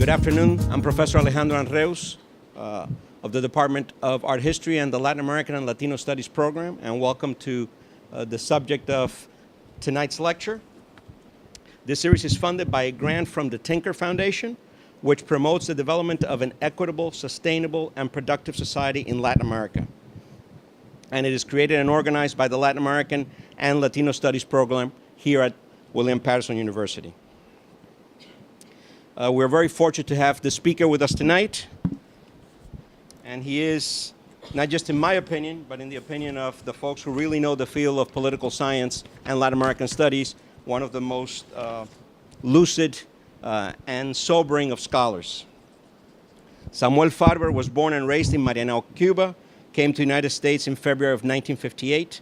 Good afternoon. I'm Professor Alejandro Anreus of the Department of Art History and the Latin American and Latino Studies program, and welcome to the subject of tonight's lecture. This series is funded by a grant from the Tinker Foundation, which promotes the development of an equitable, sustainable, and productive society in Latin America. And it is created and organized by the Latin American and Latino Studies program here at William Patterson University. We're very fortunate to have the speaker with us tonight. And he is, not just in my opinion, but in the opinion of the folks who really know the field of political science and Latin American studies, one of the most lucid and sobering of scholars. Samuel Farber was born and raised in Marianao, Cuba, came to the United States in February of 1958.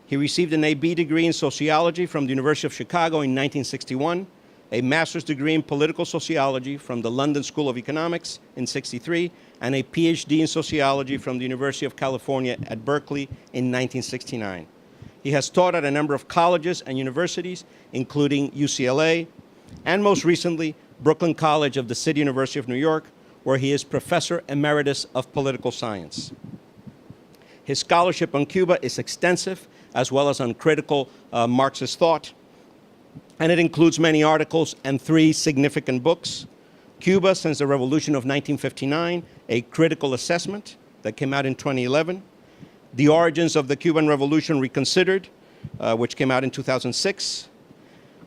He received an A.B. degree in sociology from the University of Chicago in 1961, a master's degree in political sociology from the London School of Economics in '63, and a Ph.D. in sociology from the University of California at Berkeley in 1969. He has taught at a number of colleges and universities, including UCLA, and most recently, Brooklyn College of the City University of New York, where he is Professor Emeritus of Political Science. His scholarship on Cuba is extensive, as well as on critical Marxist thought, and it includes many articles and 3 significant books: Cuba Since the Revolution of 1959, a critical assessment that came out in 2011, The Origins of the Cuban Revolution Reconsidered, which came out in 2006,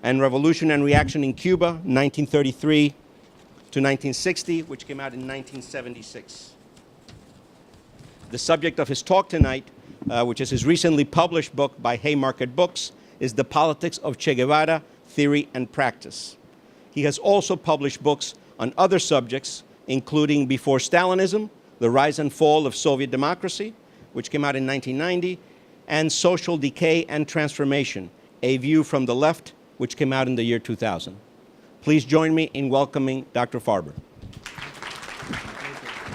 and Revolution and Reaction in Cuba, 1933 to 1960, which came out in 1976. The subject of his talk tonight, which is his recently published book by Haymarket Books, is The Politics of Che Guevara, Theory and Practice. He has also published books on other subjects, including Before Stalinism, The Rise and Fall of Soviet Democracy, which came out in 1990, and Social Decay and Transformation, A View from the Left, which came out in the year 2000. Please join me in welcoming Dr. Farber.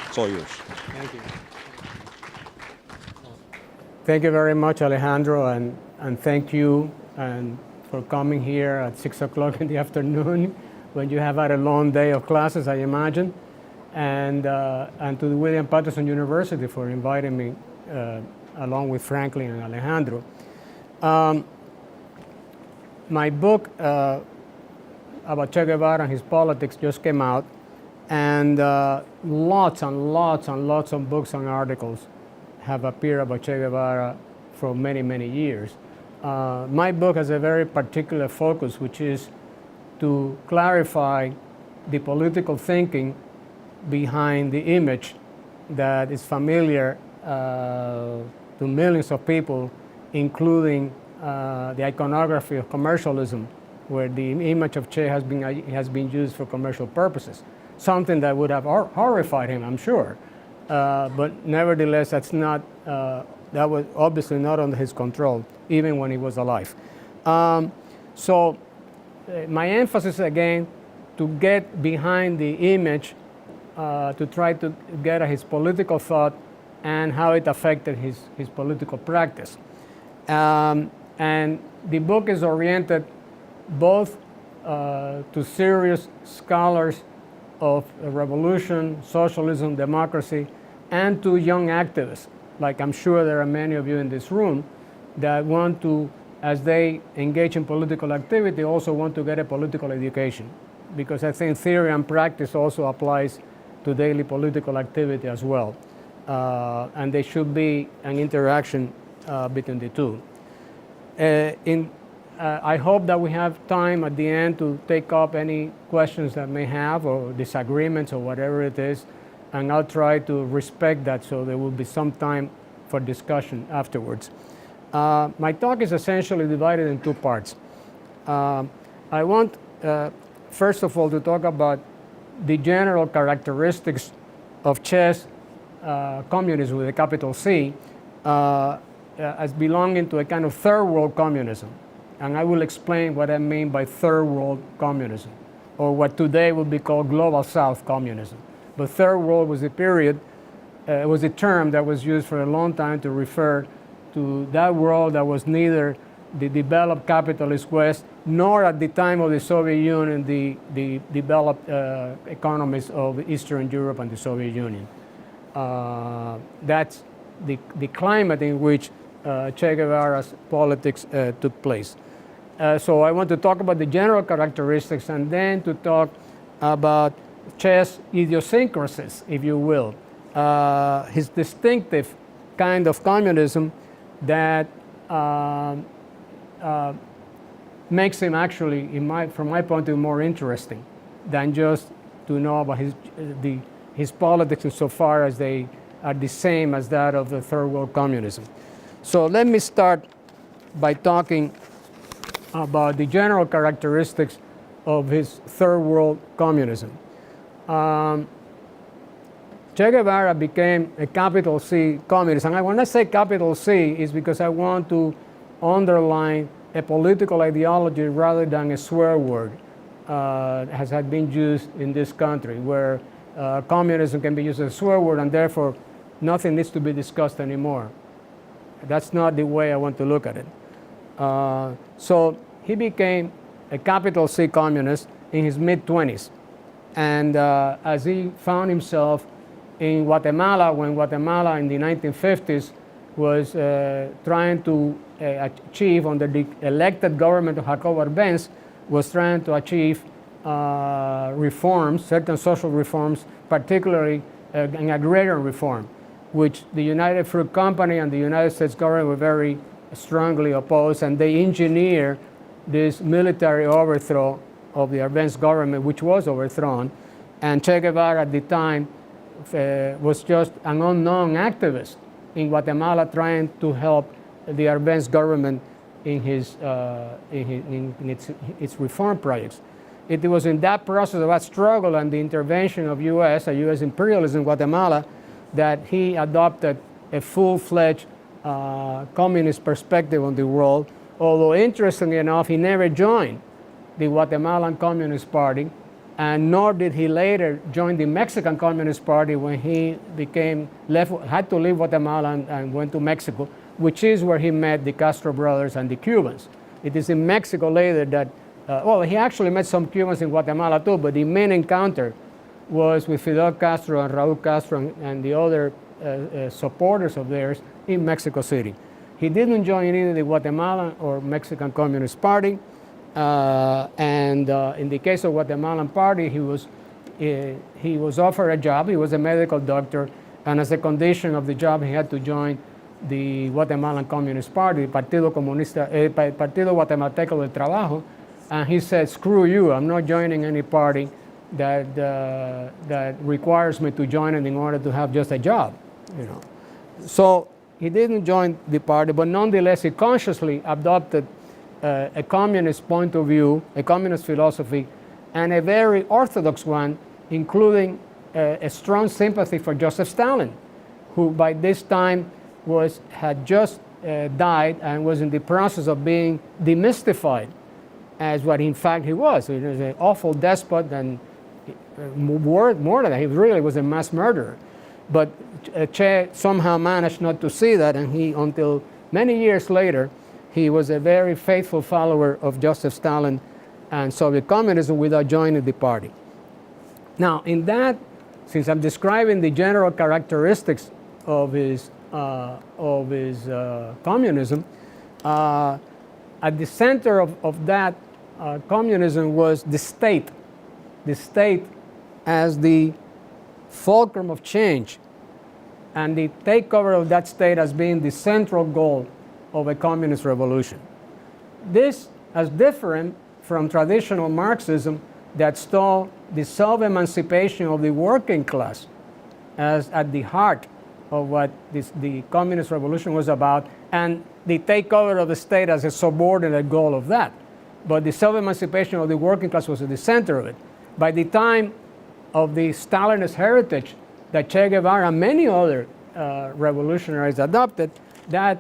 It's all yours. Thank you. Thank you very much, Alejandro, and thank you for coming here at 6 o'clock in the afternoon when you have had a long day of classes, I imagine, and to the William Patterson University for inviting me along with Franklin and Alejandro. My book about Che Guevara and his politics just came out, and lots and lots and lots of books and articles have appeared about Che Guevara for many, many years. My book has a very particular focus, which is to clarify the political thinking behind the image that is familiar to millions of people, including the iconography of commercialism, where the image of Che has been used for commercial purposes, something that would have horrified him, I'm sure. But nevertheless, that was obviously not under his control, even when he was alive. So my emphasis, again, to get behind the image, to try to get at his political thought and how it affected his political practice. And the book is oriented both to serious scholars of revolution, socialism, democracy, and to young activists, like I'm sure there are many of you in this room, that want to, as they engage in political activity, also want to get a political education. Because I think theory and practice also applies to daily political activity as well. And there should be an interaction between the two. I hope that we have time at the end to take up any questions that may have, or disagreements, or whatever it is, and I'll try to respect that, so there will be some time for discussion afterwards. My talk is essentially divided in 2 parts. I want, first of all, to talk about the general characteristics of Che's communism, with a capital C, as belonging to a kind of third world communism. And I will explain what I mean by third world communism, or what today would be called global south communism. But third world was a period, was a term that was used for a long time to refer to that world that was neither the developed capitalist West, nor at the time of the Soviet Union, the developed economies of Eastern Europe and the Soviet Union. That's the climate in which Che Guevara's politics took place. So I want to talk about the general characteristics and then to talk about Che's idiosyncrasies, if you will, his distinctive kind of communism that makes him actually, from my point of view, more interesting than just to know about his politics insofar as they are the same as that of the third world communism. So let me start by talking about the general characteristics of his third world communism. Che Guevara became a capital C communist. And when I say capital C, is because I want to underline a political ideology rather than a swear word, as had been used in this country, where communism can be used as a swear word and therefore nothing needs to be discussed anymore. That's not the way I want to look at it. So he became a capital C communist in his mid-20s. And as he found himself in Guatemala, when Guatemala in the 1950s was trying to achieve, under the elected government of Jacobo Arbenz, was trying to achieve reforms, certain social reforms, particularly an agrarian reform, which the United Fruit Company and the United States government were very strongly opposed, and they engineered this military overthrow of the Arbenz government, which was overthrown. And Che Guevara at the time was just an unknown activist in Guatemala trying to help the Arbenz government in its reform projects. It was in that process of that struggle and the intervention of U.S. imperialism in Guatemala that he adopted a full-fledged communist perspective on the world, although interestingly enough, he never joined the Guatemalan Communist Party, and nor did he later join the Mexican Communist Party when he had to leave Guatemala and went to Mexico, which is where he met the Castro brothers and the Cubans. It is in Mexico later that, he actually met some Cubans in Guatemala too, but the main encounter was with Fidel Castro and Raul Castro and the other supporters of theirs in Mexico City. He didn't join either the Guatemalan or Mexican Communist Party. In the case of Guatemalan Party, he was offered a job. He was a medical doctor, and as a condition of the job, he had to join the Guatemalan Communist Party, Partido Guatemalteco del Trabajo, and he said, "Screw you! I'm not joining any party that requires me to join it in order to have just a job." You know, so he didn't join the party, but nonetheless, he consciously adopted a communist point of view, a communist philosophy, and a very orthodox one, including a strong sympathy for Joseph Stalin, who by this time had just died and was in the process of being demystified as what in fact he was. He was an awful despot, and more than that, he really was a mass murderer. But Che somehow managed not to see that, and until many years later, he was a very faithful follower of Joseph Stalin and Soviet communism without joining the party. Now, in that, since I'm describing the general characteristics of his communism, at the center of that communism was the state as the fulcrum of change, and the takeover of that state as being the central goal of a communist revolution. This is different from traditional Marxism that saw the self-emancipation of the working class as at the heart of what the communist revolution was about, and the takeover of the state as a subordinate goal of that. But the self-emancipation of the working class was at the center of it. By the time of the Stalinist heritage that Che Guevara and many other revolutionaries adopted, that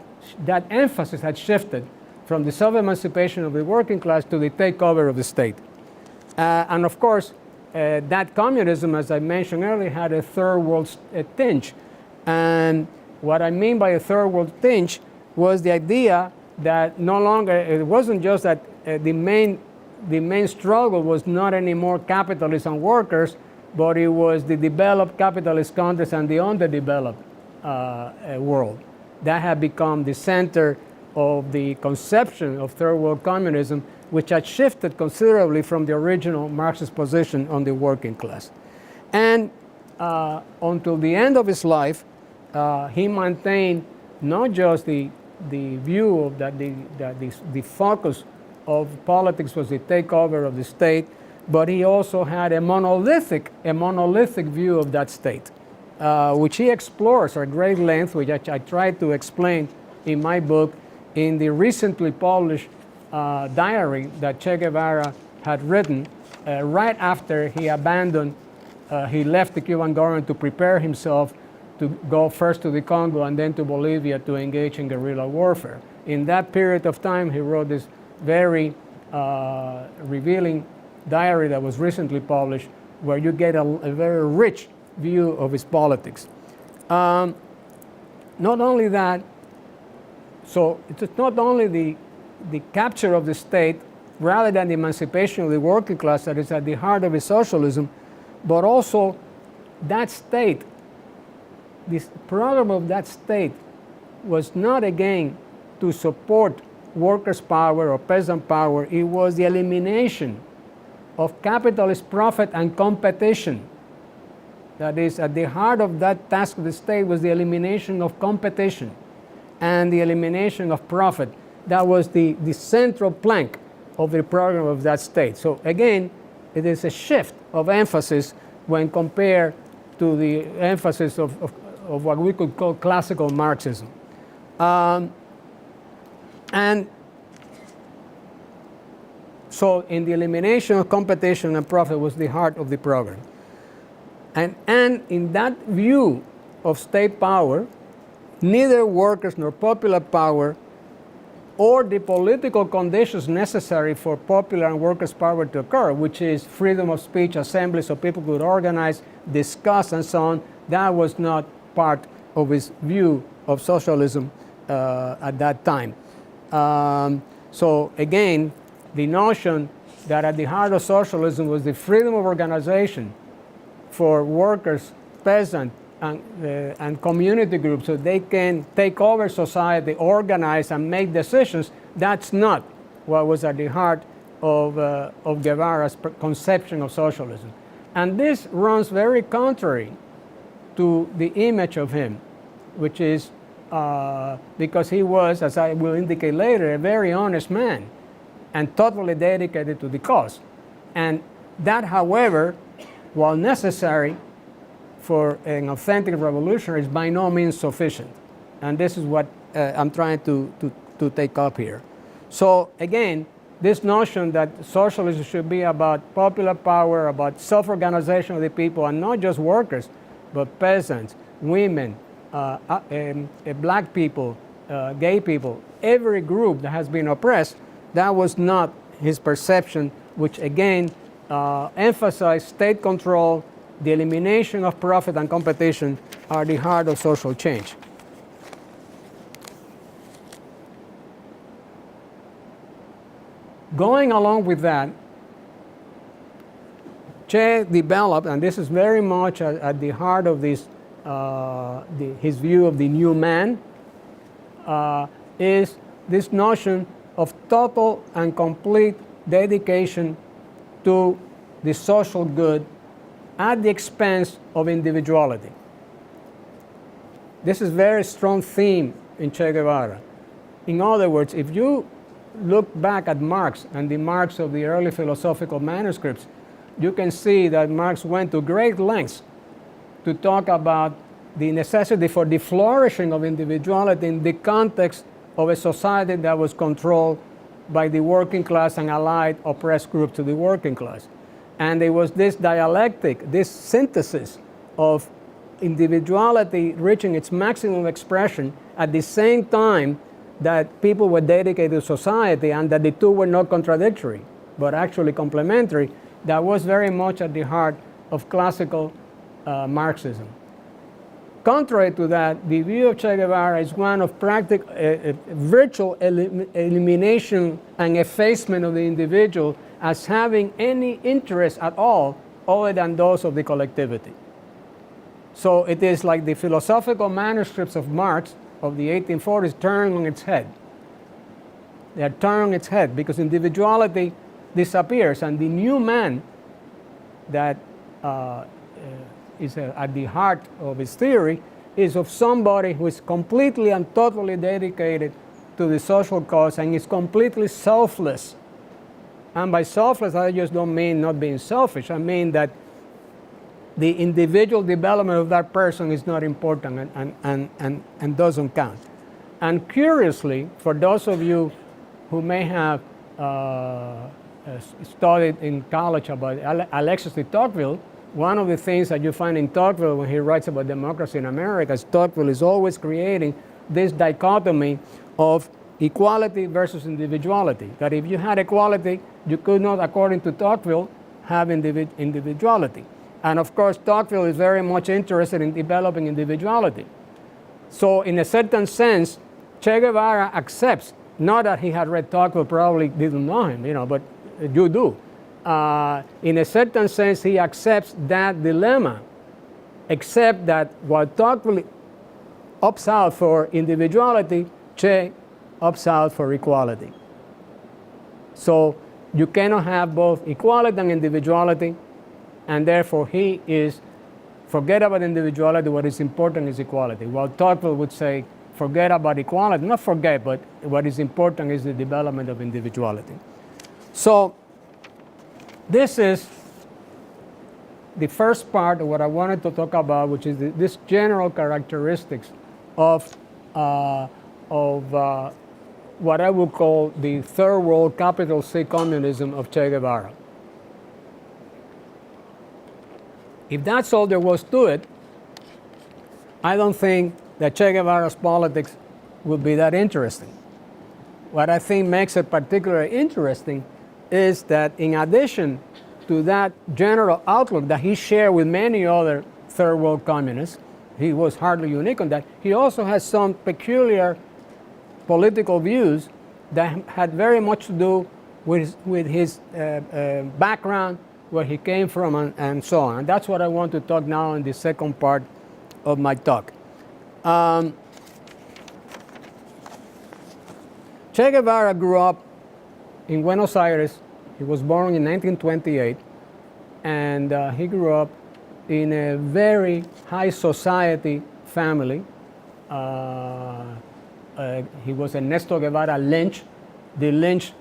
emphasis had shifted from the self-emancipation of the working class to the takeover of the state. And of course, that communism, as I mentioned earlier, had a third world tinge. And what I mean by a third world tinge was the idea that no longer, it wasn't just that the main struggle was not anymore capitalists and workers, but it was the developed capitalist countries and the underdeveloped world. That had become the center of the conception of third world communism, which had shifted considerably from the original Marxist position on the working class. And until the end of his life, he maintained not just the view of that the focus of politics was the takeover of the state, but he also had a monolithic view of that state, which he explores at great length, which I tried to explain in my book, in the recently published diary that Che Guevara had written right after he abandoned, he left the Cuban government to prepare himself to go first to the Congo and then to Bolivia to engage in guerrilla warfare. In that period of time, he wrote this very revealing diary that was recently published, where you get a very rich view of his politics. Not only that, so it's not only the capture of the state rather than the emancipation of the working class that is at the heart of his socialism, but also that state, this program of that state was not again to support workers' power or peasant power. It was the elimination of capitalist profit and competition. That is, at the heart of that task of the state was the elimination of competition and the elimination of profit. That was the central plank of the program of that state. So again, it is a shift of emphasis when compared to the emphasis of what we could call classical Marxism. And so in the elimination of competition and profit was the heart of the program. And in that view of state power, neither workers nor popular power or the political conditions necessary for popular and workers' power to occur, which is freedom of speech, assembly, so people could organize, discuss, and so on, that was not part of his view of socialism at that time. So again, the notion that at the heart of socialism was the freedom of organization for workers, peasants, and community groups, so they can take over society, organize, and make decisions. That's not what was at the heart of Guevara's conception of socialism. And this runs very contrary to the image of him, which is because he was, as I will indicate later, a very honest man and totally dedicated to the cause. And that, however, while necessary for an authentic revolutionary, is by no means sufficient. And this is what I'm trying to take up here. So again, this notion that socialism should be about popular power, about self-organization of the people, and not just workers, but peasants, women, black people, gay people, every group that has been oppressed, that was not his perception, which again emphasized state control, the elimination of profit and competition are the heart of social change. Going along with that, Che developed, and this is very much at the heart of this, his view of the new man, is this notion of total and complete dedication to the social good at the expense of individuality. This is a very strong theme in Che Guevara. In other words, if you look back at Marx and the Marx of the early philosophical manuscripts, you can see that Marx went to great lengths to talk about the necessity for the flourishing of individuality in the context of a society that was controlled by the working class and allied oppressed groups to the working class. And there was this dialectic, this synthesis of individuality reaching its maximum expression at the same time that people were dedicated to society, and that the two were not contradictory, but actually complementary. That was very much at the heart of classical Marxism. Contrary to that, the view of Che Guevara is one of virtual elimination and effacement of the individual as having any interest at all other than those of the collectivity. So it is like the philosophical manuscripts of Marx of the 1840s turned on its head. They are turned on its head because individuality disappears, and the new man that is at the heart of his theory is of somebody who is completely and totally dedicated to the social cause and is completely selfless. And by selfless, I just don't mean not being selfish. I mean that the individual development of that person is not important and doesn't count. And curiously, for those of you who may have studied in college about Alexis de Tocqueville, one of the things that you find in Tocqueville when he writes about democracy in America is Tocqueville is always creating this dichotomy of equality versus individuality. That if you had equality, you could not, according to Tocqueville, have individuality. And of course, Tocqueville is very much interested in developing individuality. So in a certain sense, Che Guevara accepts, not that he had read Tocqueville, probably didn't know him, but you do. In a certain sense, he accepts that dilemma, except that while Tocqueville opts out for individuality, Che opts out for equality. So you cannot have both equality and individuality, and therefore he is, forget about individuality, what is important is equality. While Tocqueville would say, forget about equality, not forget, but what is important is the development of individuality. So this is the first part of what I wanted to talk about, which is this general characteristics of what I would call the third world capital C communism of Che Guevara. If that's all there was to it, I don't think that Che Guevara's politics would be that interesting. What I think makes it particularly interesting is that in addition to that general outlook that he shared with many other third world communists, he was hardly unique on that, he also has some peculiar political views that had very much to do with his background, where he came from, and so on. And that's what I want to talk now in the second part of my talk. Che Guevara grew up in Buenos Aires. He was born in 1928, and he grew up in a very high society family. He was Ernesto Guevara Lynch. The Lynch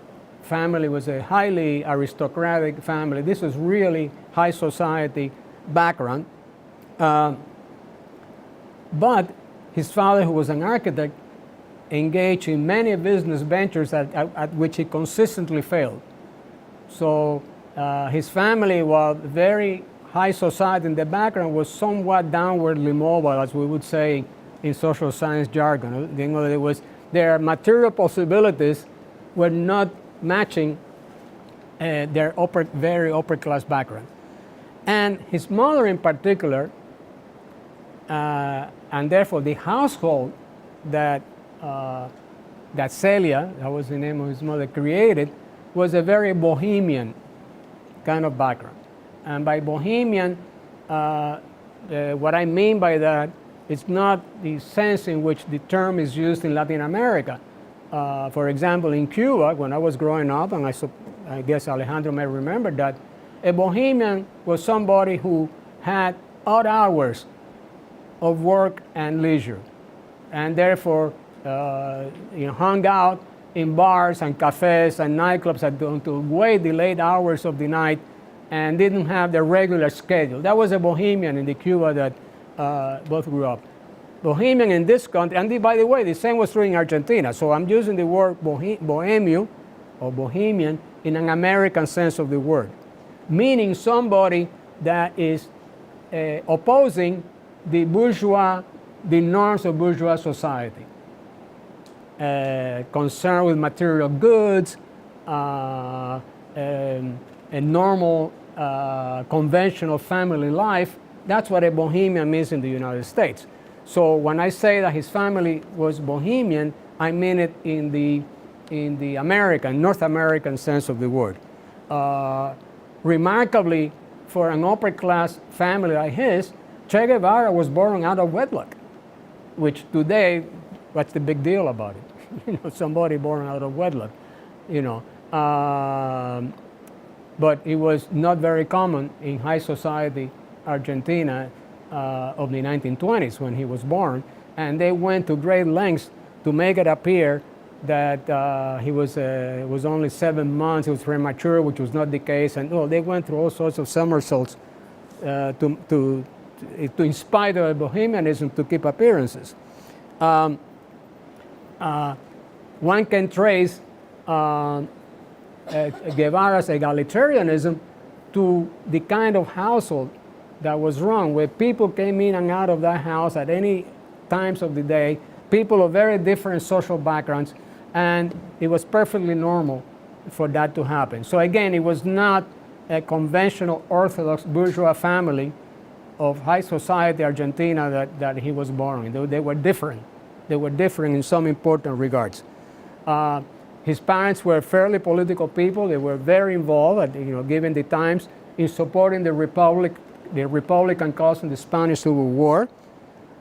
family was a highly aristocratic family. This was really high society background. But his father, who was an architect, engaged in many business ventures at which he consistently failed. So his family, while very high society in the background, was somewhat downwardly mobile, as we would say in social science jargon. Their material possibilities were not matching their very upper class background. And his mother in particular, and therefore the household that Celia, that was the name of his mother, created, was a very bohemian kind of background. And by bohemian, what I mean by that, it's not the sense in which the term is used in Latin America. For example, in Cuba, when I was growing up, and I guess Alejandro may remember that, a bohemian was somebody who had odd hours of work and leisure, and therefore hung out in bars and cafes and nightclubs until way the late hours of the night, and didn't have their regular schedule. That was a bohemian in the Cuba that both grew up. Bohemian in this country, and by the way, the same was true in Argentina. So I'm using the word bohemio or bohemian in an American sense of the word, meaning somebody that is opposing the norms of bourgeois society. Concerned with material goods, a normal, conventional family life. That's what a bohemian means in the United States. So when I say that his family was bohemian, I mean it in the North American sense of the word. Remarkably, for an upper class family like his, Che Guevara was born out of wedlock, which today, what's the big deal about it? Somebody born out of wedlock, but it was not very common in high society Argentina of the 1920s when he was born, and they went to great lengths to make it appear that he was only 7 months, he was premature, which was not the case, and they went through all sorts of somersaults to in spite of bohemianism, to keep appearances. One can trace Guevara's egalitarianism to the kind of household that was run, where people came in and out of that house at any times of the day, people of very different social backgrounds, and it was perfectly normal for that to happen. So again, it was not a conventional Orthodox bourgeois family of high society Argentina that he was born in. They were different. They were different in some important regards. His parents were fairly political people. They were very involved, given the times, in supporting the Republican cause in the Spanish Civil War.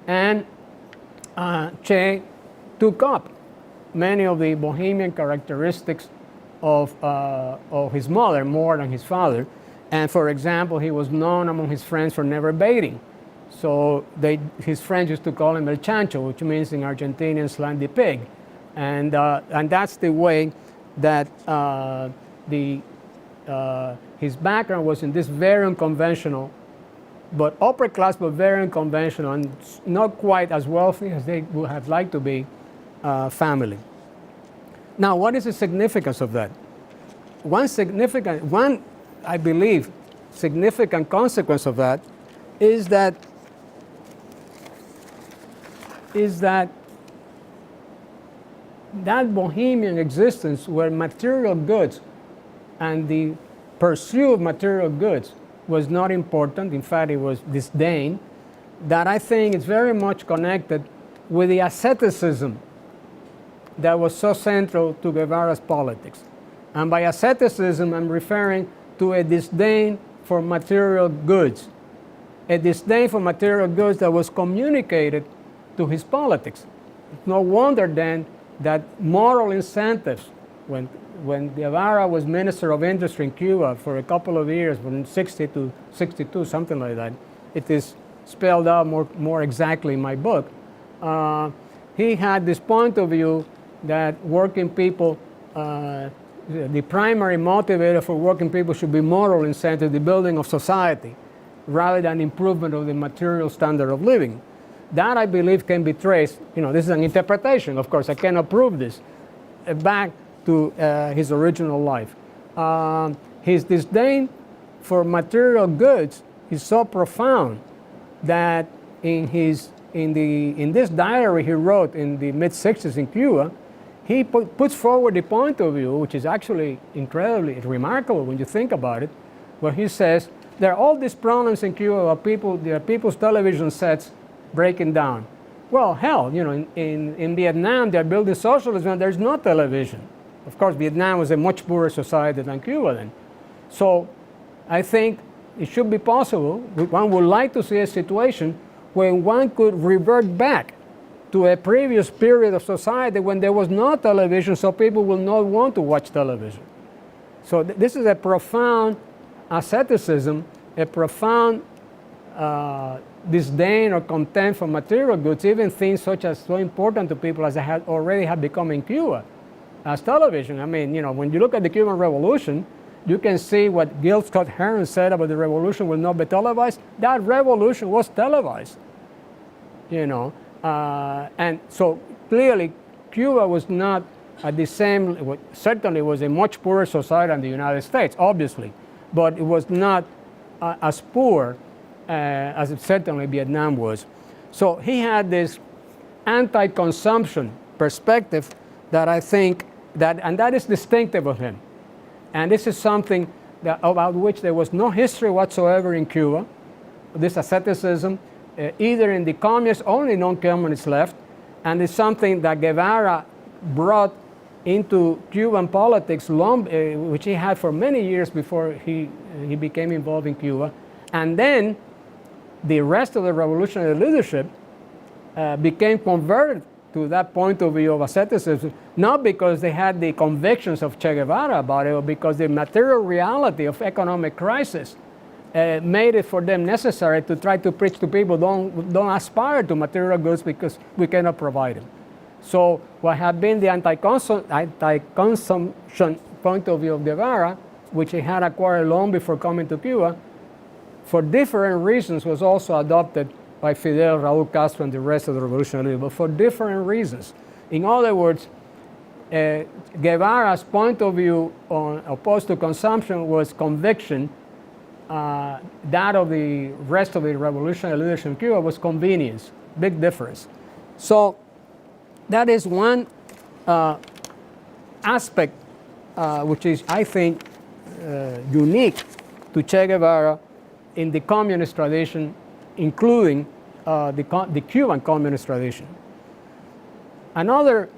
And Che took up many of the bohemian characteristics of his mother more than his father. And for example, he was known among his friends for never baiting. So his friends used to call him El Chancho, which means in Argentinian slang, the pig. And that's the way that his background was in this very unconventional, but upper class, but very unconventional, and not quite as wealthy as they would have liked to be, family. Now, what is the significance of that? One, I believe, significant consequence of that is that bohemian existence where material goods and the pursuit of material goods was not important, in fact it was disdain, that I think is very much connected with the asceticism that was so central to Guevara's politics. And by asceticism, I'm referring to a disdain for material goods, a disdain for material goods that was communicated to his politics. No wonder then that moral incentives, when Guevara was Minister of Industry in Cuba for a couple of years, from 60 to 62, something like that, it is spelled out more exactly in my book, he had this point of view that working people, the primary motivator for working people should be moral incentive, the building of society, rather than improvement of the material standard of living. That, I believe, can be traced, this is an interpretation, of course, I cannot prove this, back to his original life. His disdain for material goods is so profound that in this diary he wrote in the mid-60s in Cuba, he puts forward the point of view, which is actually incredibly remarkable when you think about it, where he says, there are all these problems in Cuba about people's television sets breaking down. Well, hell, in Vietnam, they're building socialism and there's no television. Of course, Vietnam was a much poorer society than Cuba then. So I think it should be possible, one would like to see a situation where one could revert back to a previous period of society when there was no television, so people will not want to watch television. So this is a profound asceticism, a profound disdain or contempt for material goods, even things such as so important to people as they already had become in Cuba, as television. I mean, when you look at the Cuban Revolution, you can see what Gil Scott Heron said about the revolution will not be televised. That revolution was televised, and so clearly Cuba was not at the same, certainly was a much poorer society than the United States, obviously, but it was not as poor as certainly Vietnam was. So he had this anti-consumption perspective that I think and that is distinctive of him. And this is something about which there was no history whatsoever in Cuba, this asceticism, either in the communist or in non-communist left, and it's something that Guevara brought into Cuban politics, which he had for many years before he became involved in Cuba. And then the rest of the revolutionary leadership became converted to that point of view of asceticism, not because they had the convictions of Che Guevara about it, but because the material reality of economic crisis made it for them necessary to try to preach to people, don't aspire to material goods because we cannot provide them. So what had been the anti-consumption point of view of Guevara, which he had acquired long before coming to Cuba, for different reasons was also adopted by Fidel, Raúl Castro, and the rest of the revolutionary, but for different reasons. In other words, Guevara's point of view on opposed to consumption was conviction. That of the rest of the revolutionary leadership in Cuba was convenience. Big difference. So that is one aspect which is, I think, unique to Che Guevara in the communist tradition, including the Cuban communist tradition. Another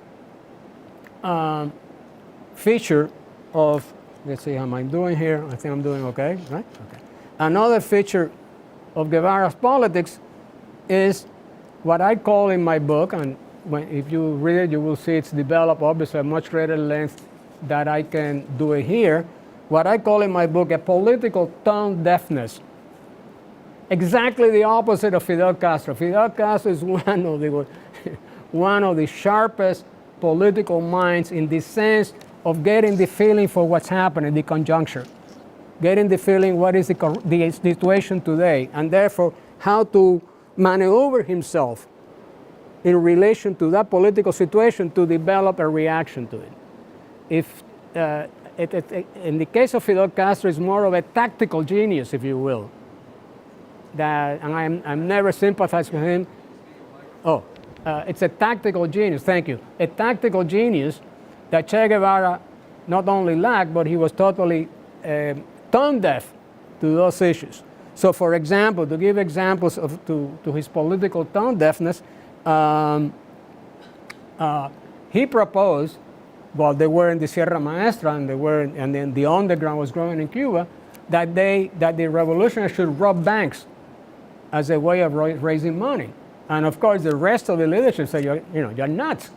feature of, let's see how I'm doing here. I think I'm doing okay, right? Okay. Another feature of Guevara's politics is what I call in my book, and if you read it, you will see it's developed obviously at much greater length that I can do it here. What I call in my book a political tone deafness. Exactly the opposite of Fidel Castro. Fidel Castro is one of the sharpest political minds in the sense of getting the feeling for what's happening, the conjuncture, getting the feeling what is the situation today, and therefore how to maneuver himself in relation to that political situation to develop a reaction to it. In the case of Fidel Castro, it's more of a tactical genius, if you will. And I'm never sympathized with him. It's a tactical genius, thank you. A tactical genius that Che Guevara not only lacked, but he was totally tone deaf to those issues. So for example, to give examples to his political tone deafness, he proposed, while they were in the Sierra Maestra and then the underground was growing in Cuba, that the revolutionaries should rob banks as a way of raising money. And of course, the rest of the leadership said, you're nuts.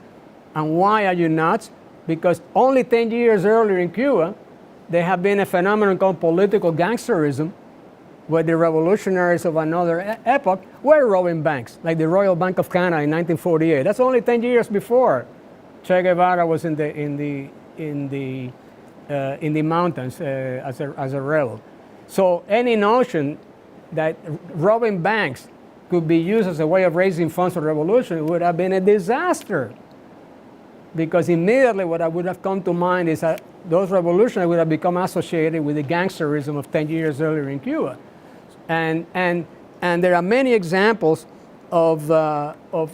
And why are you nuts? Because only 10 years earlier in Cuba, there had been a phenomenon called political gangsterism, where the revolutionaries of another epoch were robbing banks, like the Royal Bank of Canada in 1948. That's only 10 years before Che Guevara was in the mountains as a rebel. So any notion that robbing banks could be used as a way of raising funds for revolution would have been a disaster. Because immediately what would have come to mind is that those revolutionaries would have become associated with the gangsterism of 10 years earlier in Cuba. And there are many examples of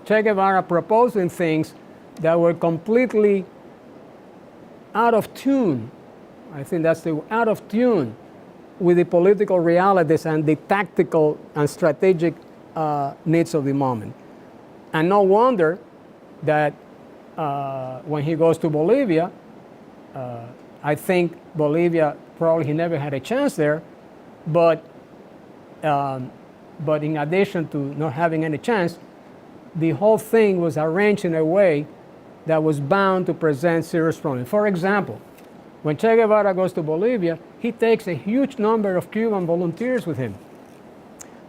Che Guevara proposing things that were completely out of tune. I think that's out of tune with the political realities and the tactical and strategic needs of the moment. And no wonder that when he goes to Bolivia, I think Bolivia, probably he never had a chance there, but in addition to not having any chance, the whole thing was arranged in a way that was bound to present serious problems. For example, when Che Guevara goes to Bolivia, he takes a huge number of Cuban volunteers with him,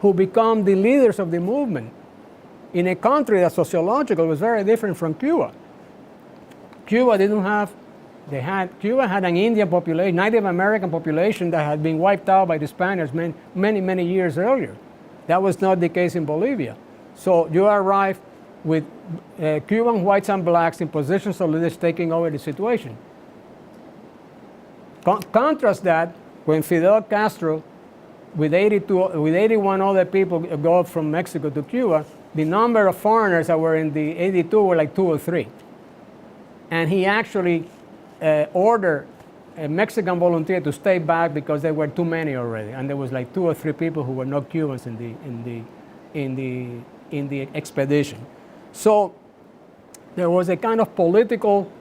who become the leaders of the movement in a country that sociologically was very different from Cuba. Cuba had an Indian population, Native American population that had been wiped out by the Spaniards many years earlier. That was not the case in Bolivia. So you arrive with Cuban whites and blacks in positions of leaders taking over the situation. Contrast that when Fidel Castro, with 81 other people go from Mexico to Cuba, the number of foreigners that were in the 82 were like 2 or 3. And he actually ordered a Mexican volunteer to stay back because there were too many already. And there was like 2 or 3 people who were not Cubans in in the expedition. So there was a kind of political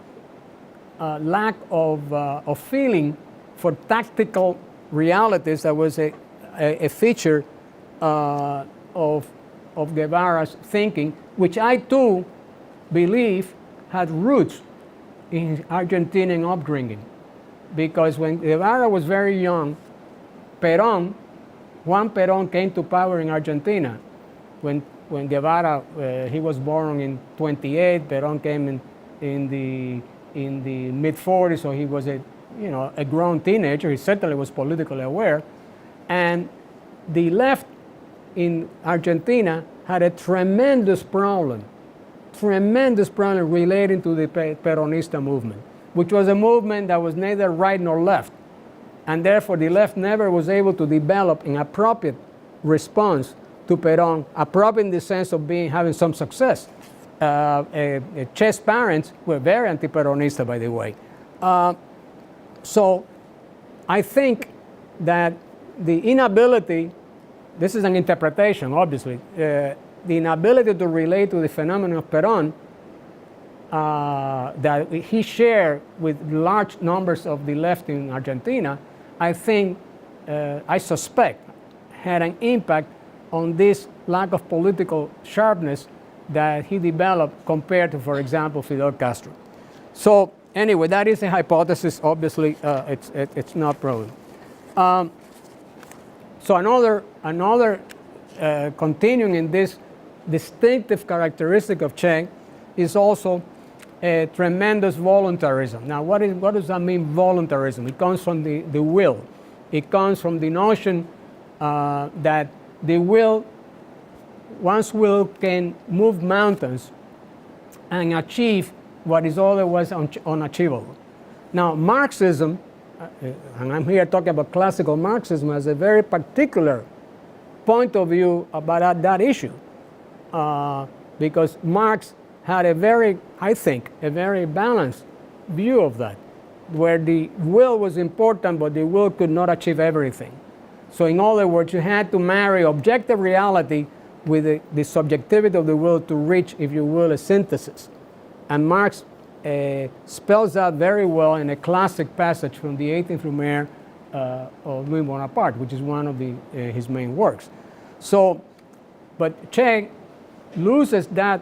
lack of feeling for tactical realities that was a feature of Guevara's thinking, which I too believe had roots in his Argentinian upbringing. Because when Guevara was very young, Juan Perón came to power in Argentina. When Guevara, he was born in 28, Perón came in the mid-40s, so he was a grown teenager. He certainly was politically aware. And the left in Argentina had a tremendous problem relating to the Peronista movement, which was a movement that was neither right nor left. And therefore, the left never was able to develop an appropriate response to Perón, appropriate in the sense of having some success. Che's parents were very anti-Peronista, by the way. So I think that the inability, this is an interpretation, obviously, the inability to relate to the phenomenon of Perón that he shared with large numbers of the left in Argentina, I think, I suspect, had an impact on this lack of political sharpness that he developed compared to, for example, Fidel Castro. So anyway, that is a hypothesis. Obviously, it's not proven. So another continuing in this distinctive characteristic of Che is also a tremendous voluntarism. Now, what does that mean, voluntarism? It comes from the will. It comes from the notion that the will, one's will can move mountains and achieve what is otherwise unachievable. Now, Marxism, and I'm here talking about classical Marxism, has a very particular point of view about that issue. Because Marx had I think, a very balanced view of that, where the will was important, but the will could not achieve everything. So in other words, you had to marry objective reality with the subjectivity of the will to reach, if you will, a synthesis. And Marx spells out very well in a classic passage from the 18th Brumaire of Louis Bonaparte, which is one of his main works. So, but Che loses that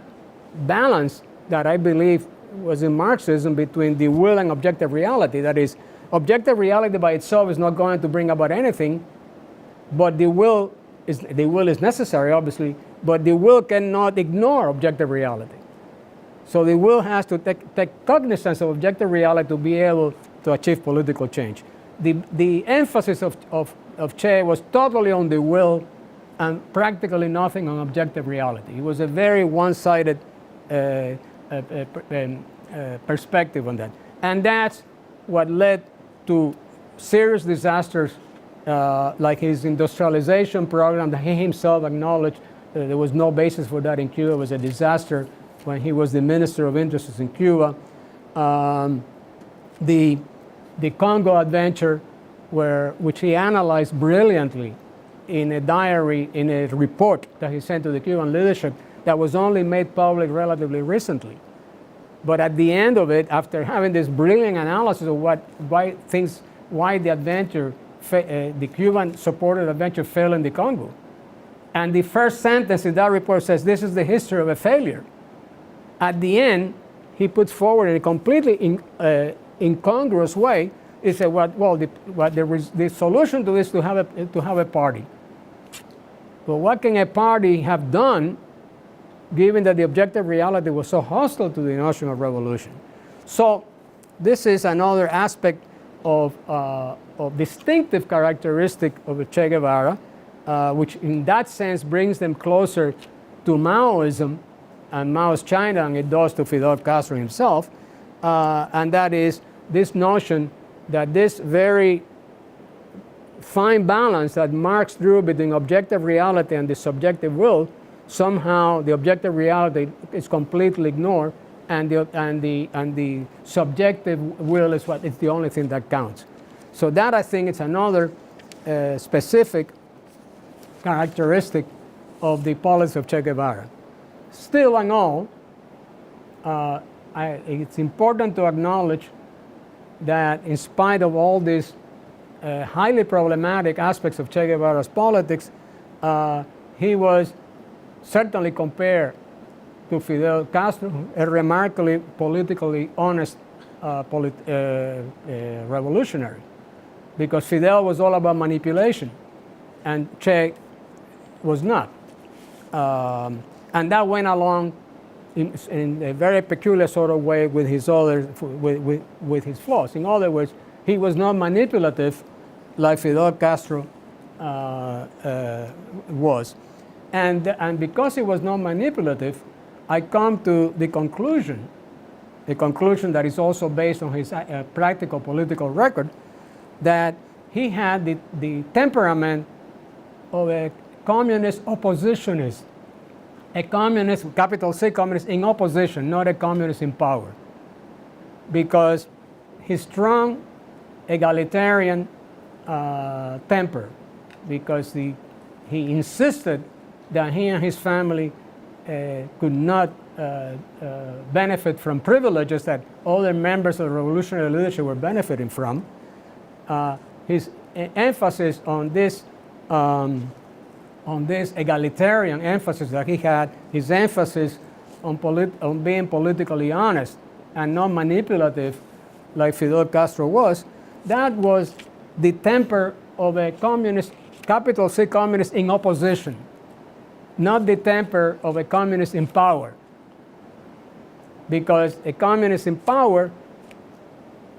balance that I believe was in Marxism between the will and objective reality. That is, objective reality by itself is not going to bring about anything, but the will is necessary, obviously, but the will cannot ignore objective reality. So the will has to take cognizance of objective reality to be able to achieve political change. The emphasis of Che was totally on the will and practically nothing on objective reality. It was a very one-sided perspective on that. And that's what led to serious disasters like his industrialization program that he himself acknowledged there was no basis for that in Cuba. It was a disaster when he was the Minister of Industries in Cuba. The Congo adventure, which he analyzed brilliantly in a diary, in a report that he sent to the Cuban leadership that was only made public relatively recently. But at the end of it, after having this brilliant analysis of why the adventure, the Cuban-supported adventure failed in the Congo. And the first sentence in that report says, this is the history of a failure. At the end, he puts forward in a completely incongruous way. He said, the solution to this is to have a party. But what can a party have done given that the objective reality was so hostile to the notion of revolution? So this is another aspect of distinctive characteristic of Che Guevara, which in that sense brings them closer to Maoism and Mao's China than it does to Fidel Castro himself, and that is this notion that this very fine balance that Marx drew between objective reality and the subjective will, somehow the objective reality is completely ignored, and the subjective will is what is the only thing that counts. So that, I think, is another specific characteristic of the Politics of Che Guevara. Still and all, it's important to acknowledge that in spite of all these highly problematic aspects of Che Guevara's politics, he was certainly compared to Fidel Castro, a remarkably politically honest revolutionary, because Fidel was all about manipulation and Che was not. And that went along in a very peculiar sort of way with his with his flaws. In other words, he was not manipulative like Fidel Castro was. And because he was not manipulative, I come to the conclusion that is also based on his practical political record, that he had the temperament of a communist oppositionist, a communist, capital C communist, in opposition, not a communist in power. Because his strong egalitarian temper, because he insisted that he and his family could not benefit from privileges that other members of the revolutionary leadership were benefiting from. His emphasis on this egalitarian emphasis that he had, his emphasis on being politically honest and not manipulative like Fidel Castro was, that was the temper of a communist, capital C communist in opposition, not the temper of a communist in power. Because a communist in power,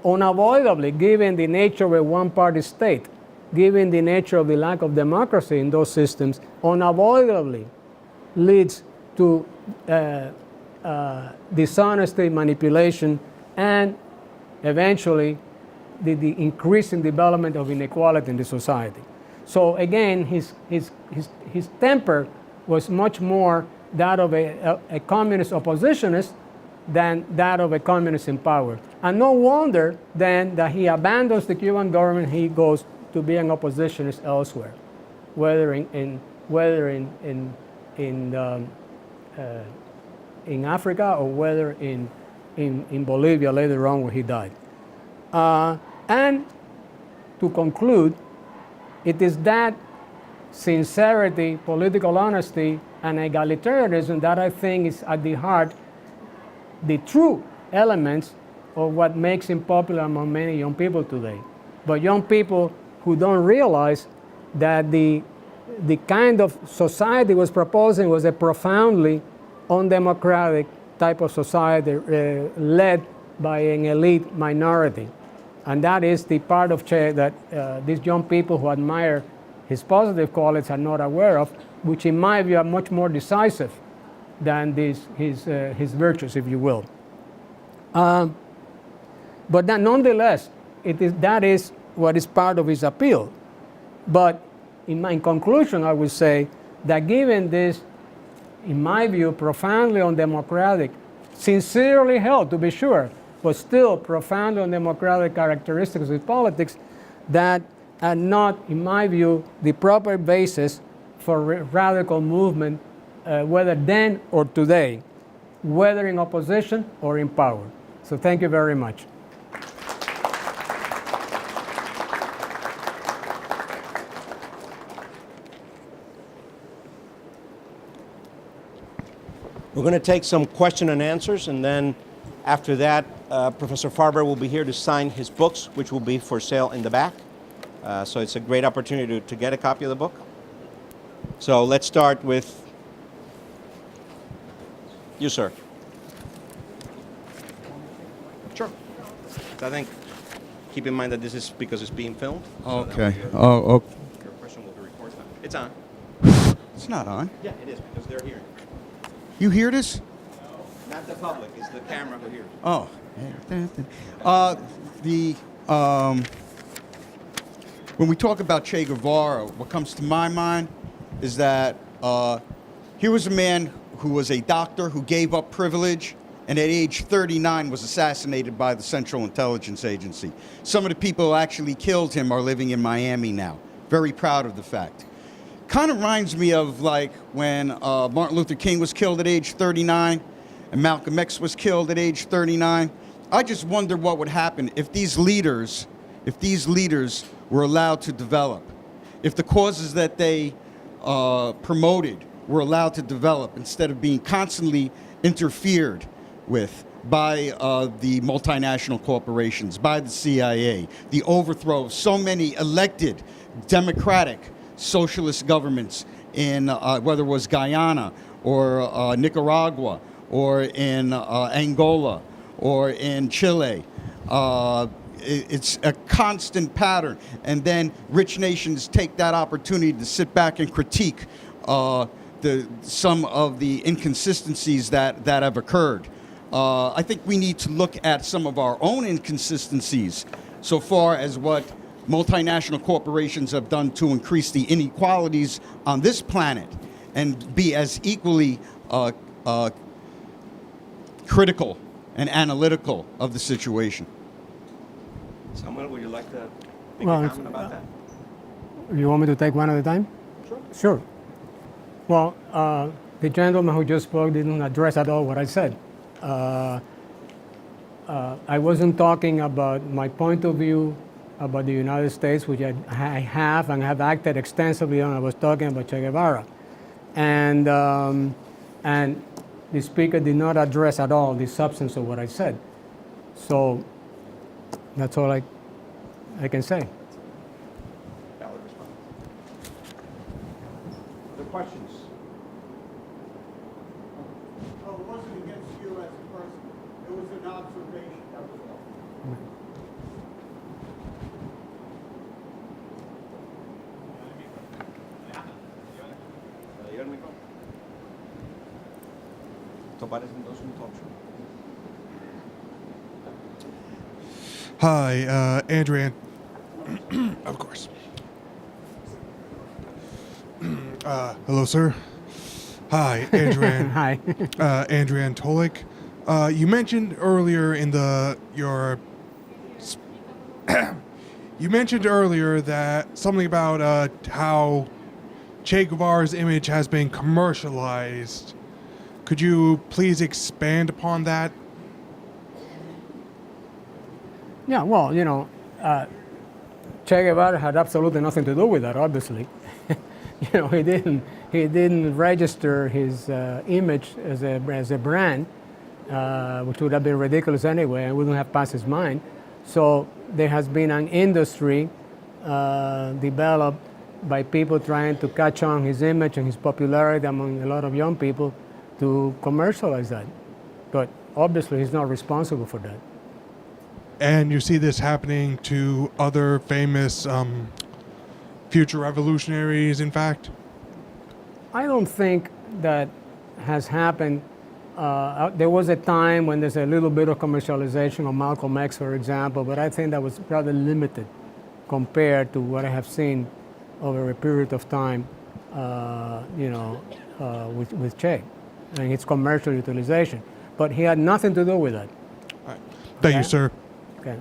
unavoidably, given the nature of a one-party state, given the nature of the lack of democracy in those systems, unavoidably leads to dishonesty, manipulation, and eventually the increasing development of inequality in the society. So again, his temper was much more that of a communist oppositionist than that of a communist in power. And no wonder then that he abandons the Cuban government, he goes to be an oppositionist elsewhere, whether in Africa or whether in Bolivia later on where he died. And to conclude, it is that sincerity, political honesty, and egalitarianism that I think is at the heart, the true elements of what makes him popular among many young people today. But young people who don't realize that the kind of society he was proposing was a profoundly undemocratic type of society led by an elite minority. And that is the part of Che that these young people who admire his positive qualities are not aware of, which in my view are much more decisive than his virtues, if you will. But that nonetheless, that is what is part of his appeal. But in conclusion, I would say that given this, in my view, profoundly undemocratic, sincerely held to be sure, but still profoundly undemocratic characteristics of politics, that are not, in my view, the proper basis for radical movement, whether then or today, whether in opposition or in power. So thank you very much. We're going to take some question and answers, and then after that, Professor Farber will be here to sign his books, which will be for sale in the back. So it's a great opportunity to get a copy of the book. So let's start with you, sir. Sure. So I think, keep in mind that this is because it's being filmed. Okay. Oh, okay. Your question will be recorded. It's on. It's not on. Yeah, it is, because they're hearing. You hear this? Not the public, it's the camera who hears. Oh. When we talk about Che Guevara, what comes to my mind is that here was a man who was a doctor who gave up privilege and at age 39 was assassinated by the Central Intelligence Agency. Some of the people who actually killed him are living in Miami now. Very proud of the fact. kind of reminds me of like when Martin Luther King was killed at age 39 and Malcolm X was killed at age 39. I just wonder what would happen if these leaders were allowed to develop, if the causes that they promoted were allowed to develop instead of being constantly interfered with by the multinational corporations, by the CIA, the overthrow of so many elected democratic socialist governments in whether it was Guyana or Nicaragua or in Angola or in Chile. It's a constant pattern. And then rich nations take that opportunity to sit back and critique some of the inconsistencies that have occurred. I think we need to look at some of our own inconsistencies so far as what multinational corporations have done to increase the inequalities on this planet and be as equally critical and analytical of the situation. Samuel, would you like to make Well, a comment about that? You want me to take one at a time? Sure. Sure. Well, the gentleman who just spoke didn't address at all what I said. I wasn't talking about my point of view about the United States, which I have and have acted extensively on. I was talking about Che Guevara. And the speaker did not address at all the substance of what I said. So that's all I can say. Valid response. Other questions? Oh, it wasn't against you as a person. It was an observation. That was all. Esto parece entonces un talk show. Hi, Andrew. Of course. Hello, sir. Hi, Andrew. Hi. Andrew Antolik. You mentioned earlier you mentioned earlier that something about how Che Guevara's image has been commercialized. Could you please expand upon that? Yeah, well, Che Guevara had absolutely nothing to do with that, obviously. He didn't register his image as a brand, which would have been ridiculous anyway, and wouldn't have passed his mind. So there has been an industry developed by people trying to catch on his image and his popularity among a lot of young people to commercialize that. But obviously he's not responsible for that. And you see this happening to other famous future revolutionaries, in fact? I don't think that has happened. There was a time when there's a little bit of commercialization of Malcolm X, for example, but I think that was rather limited compared to what I have seen over a period of time, with Che and its commercial utilization. But he had nothing to do with that. All right. Thank you, Okay. sir. Okay.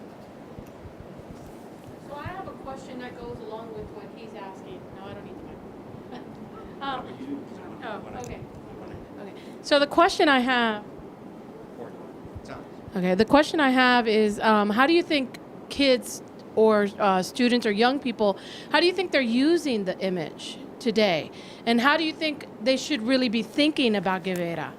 So I have a question that goes along with what he's asking. No, I don't need to. Okay. Okay. So the question I have. Okay. The question I have is, how do you think kids or students or young people, how do you think they're using the image today, and how do you think they should really be thinking about Guevara?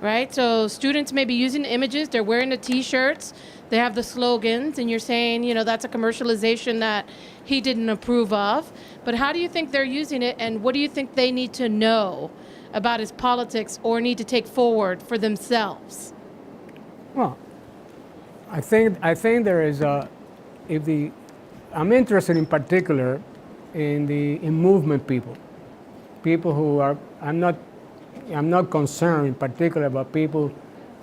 Right? So students may be using the images. They're wearing the T-shirts. They have the slogans, and you're saying, that's a commercialization that he didn't approve of. But how do you think they're using it, and what do you think they need to know about his politics or need to take forward for themselves? Well, I think there is I'm interested in particular in movement people who are, I'm not concerned in particular about people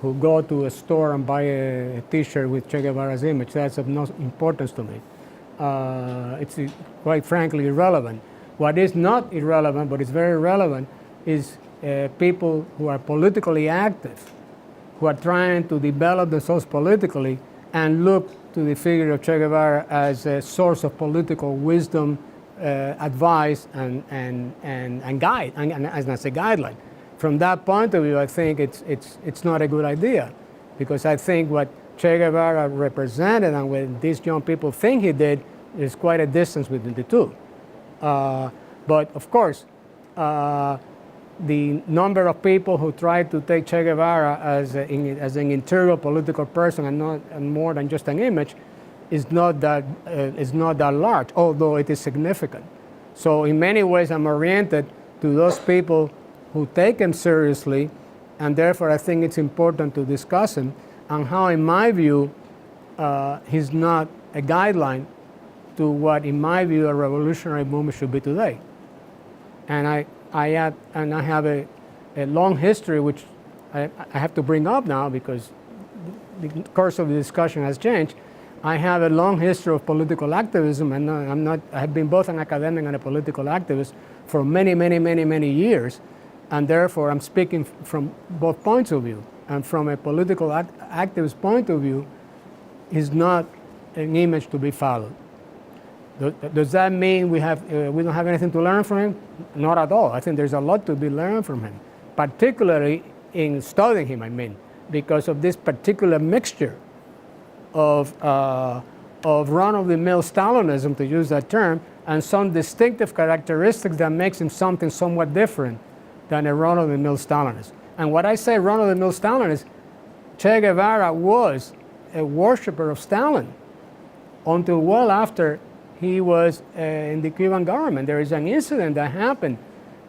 who go to a store and buy a T-shirt with Che Guevara's image. That's of no importance to me. It's quite frankly irrelevant. What is not irrelevant, but is very relevant, is people who are politically active, who are trying to develop themselves politically and look to the figure of Che Guevara as a source of political wisdom advice and guide, and as I say, guideline. From that point of view, I think it's not a good idea, because I think what Che Guevara represented and what these young people think he did is quite a distance between the two. But of course, the number of people who try to take Che Guevara as an integral political person and more than just an image is not that large, although it is significant. So in many ways, I'm oriented to those people who take him seriously, and therefore I think it's important to discuss him and how, in my view, he's not a guideline to what, in my view, a revolutionary movement should be today. And I have a long history, which I have to bring up now because the course of the discussion has changed. I have a long history of political activism, and I have been both an academic and a political activist for many years, and therefore I'm speaking from both points of view. And from a political activist point of view, he's not an image to be followed. Does that mean we don't have anything to learn from him? Not at all. I think there's a lot to be learned from him, particularly in studying him, because of this particular mixture of run-of-the-mill Stalinism, to use that term, and some distinctive characteristics that makes him something somewhat different than a run-of-the-mill Stalinist. And what I say run-of-the-mill Stalinist, Che Guevara was a worshiper of Stalin until well after he was in the Cuban government. There is an incident that happened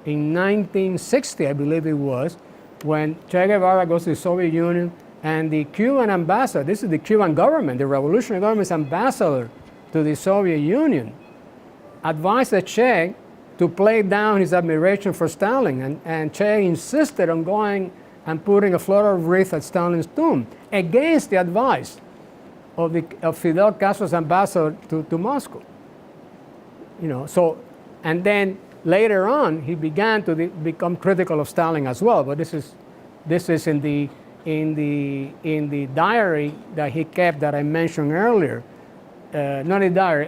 in 1960, I believe it was, when Che Guevara goes to the Soviet Union, and the Cuban ambassador, this is the Cuban government, the revolutionary government's ambassador to the Soviet Union, advised Che to play down his admiration for Stalin, and Che insisted on going and putting a floral wreath at Stalin's tomb against the advice of Fidel Castro's ambassador to Moscow. And then later on he began to become critical of Stalin as well. But this is in the diary that he kept that I mentioned earlier. Not a diary,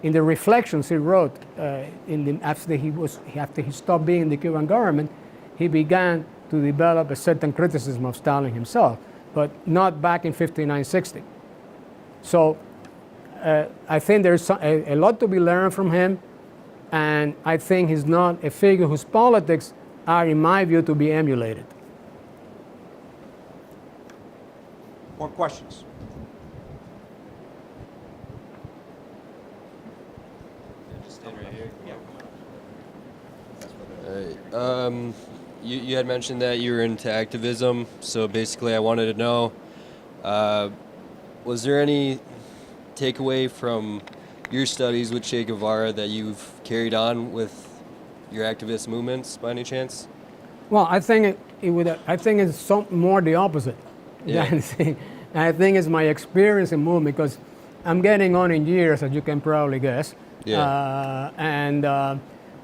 in the reflections he wrote after he stopped being in the Cuban government. He began to develop a certain criticism of Stalin himself, but not back in 59-60. So I think there's a lot to be learned from him, and I think he's not a figure whose politics are, in my view, to be emulated. More questions? Just stand right here. Yeah. All right. You had mentioned that you were into activism, so basically I wanted to know, was there any takeaway from your studies with Che Guevara that you've carried on with your activist movements by any chance? Well, I think it's more the opposite. Yeah. I think it's my experience in movement, because I'm getting on in years, as you can probably guess. Yeah. And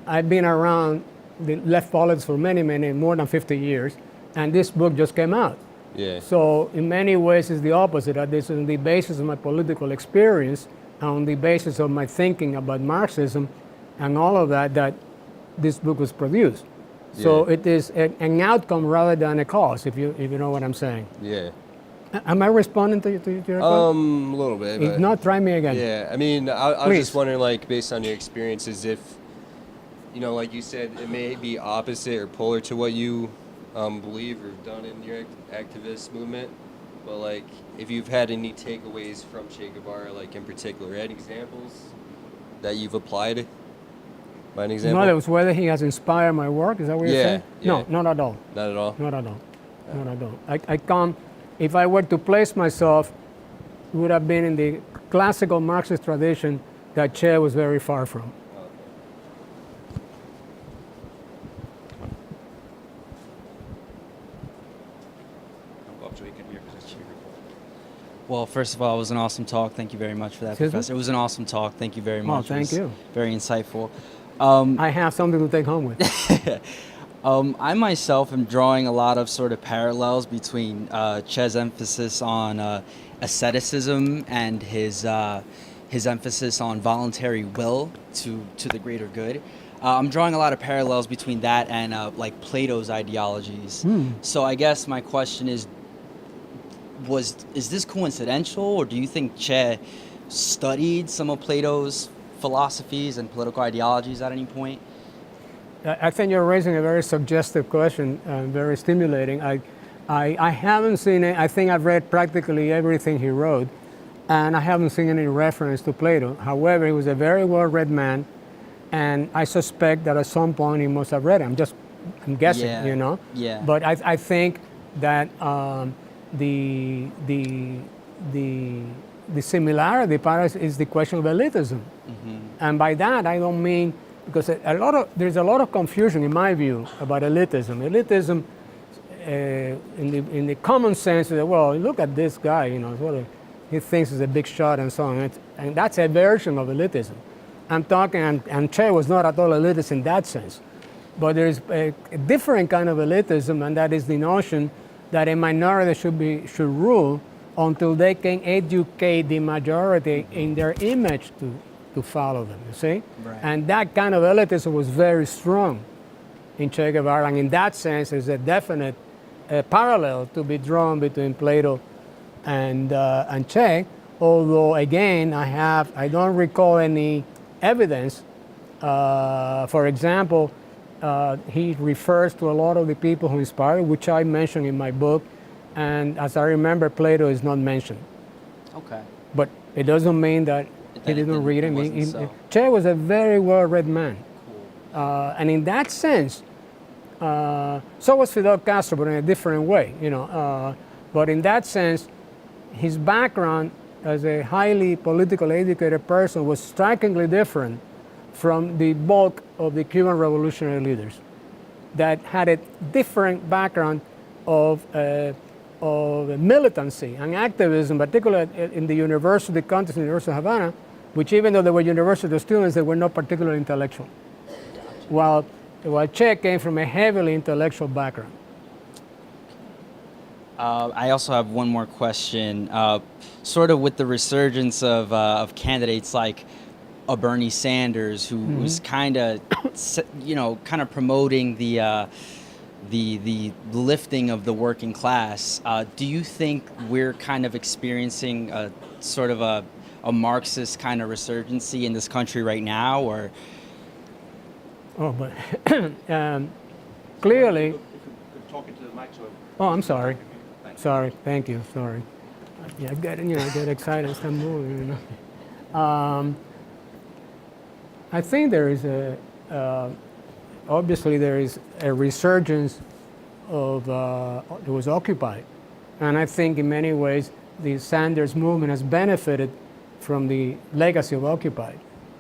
I've been around the left politics for many, more than 50 years, and this book just came out. Yeah. So in many ways it's the opposite. This is on the basis of my political experience, and on the basis of my thinking about Marxism and all of that this book was produced. So Yeah. it is an outcome rather than a cause, if you know what I'm saying. Yeah. Am I responding to your question? A little bit. If But not, try me again. yeah, I mean, I was Please. just wondering, like, based on your experiences, if, like you said, it may be opposite or polar to what you believe or done in your activist movement, but, like, if you've had any takeaways from Che Guevara, like, in particular, any examples that you've applied? By an example? In other words, whether he has inspired my work, is that what you're Yeah, saying? yeah. No, not at all. Not at all? Not at all. Not at all. I can't, if I were to place myself, it would have been in the classical Marxist tradition that Che was very far from. I'll go up so he can hear, because it's your report. Well, first of all, it was an awesome talk. Thank you very much for that, Excuse me? Professor. It was an awesome talk. Thank you very much. thank It was you. Very insightful. I have something to take home with. I myself am drawing a lot of sort of parallels between Che's emphasis on asceticism and his his emphasis on voluntary will to the greater good. I'm drawing a lot of parallels between that and like Plato's ideologies. So I guess my question is this coincidental, or do you think Che studied some of Plato's philosophies and political ideologies at any point? I think you're raising a very suggestive question, very stimulating. I haven't seen it. I think I've read practically everything he wrote, and I haven't seen any reference to Plato. However, he was a very well-read man, and I suspect that at some point he must have read it. I'm guessing, Yeah. you know. Yeah. But I think that the similarity part is the question of elitism, and by that I don't mean, because there's a lot of confusion in my view about elitism. Elitism, in the common sense, is that, well, look at this guy, you know, he thinks he's a big shot and so on, and that's a version of elitism. I'm talking, and Che was not at all elitist in that sense, but there's a different kind of elitism, and that is the notion that a minority should rule until they can educate the majority in their image to follow them, you see? Right. And that kind of elitism was very strong in Che Guevara, and in that sense, there's a definite parallel to be drawn between Plato and Che, although, again, I don't recall any evidence. For example, he refers to a lot of the people who inspired, which I mentioned in my book, and as I remember, Plato is not mentioned. Okay. But it doesn't mean that he didn't read him. Che was a very well-read man. Cool. And in that sense, so was Fidel Castro, but in a different way, you know. But in that sense, his background as a highly politically educated person was strikingly different from the bulk of the Cuban revolutionary leaders that had a different background of militancy and activism, particularly in the university context in the University of Havana, which, even though they were university students, they were not particularly intellectual. While Che came from a heavily intellectual background. I also have one more question. Sort of with the resurgence of candidates like a Bernie Sanders, who's kind of promoting the lifting of the working class. Do you think we're kind of experiencing a sort of a Marxist kind of resurgency in this country right now, or? Oh, but clearly. Talking to the mic, so. Oh, I'm sorry. Sorry. Thank you. Sorry. Yeah, I get excited and start moving. You know. I think there is obviously there is a resurgence of it was Occupy, and I think in many ways the Sanders movement has benefited from the legacy of Occupy,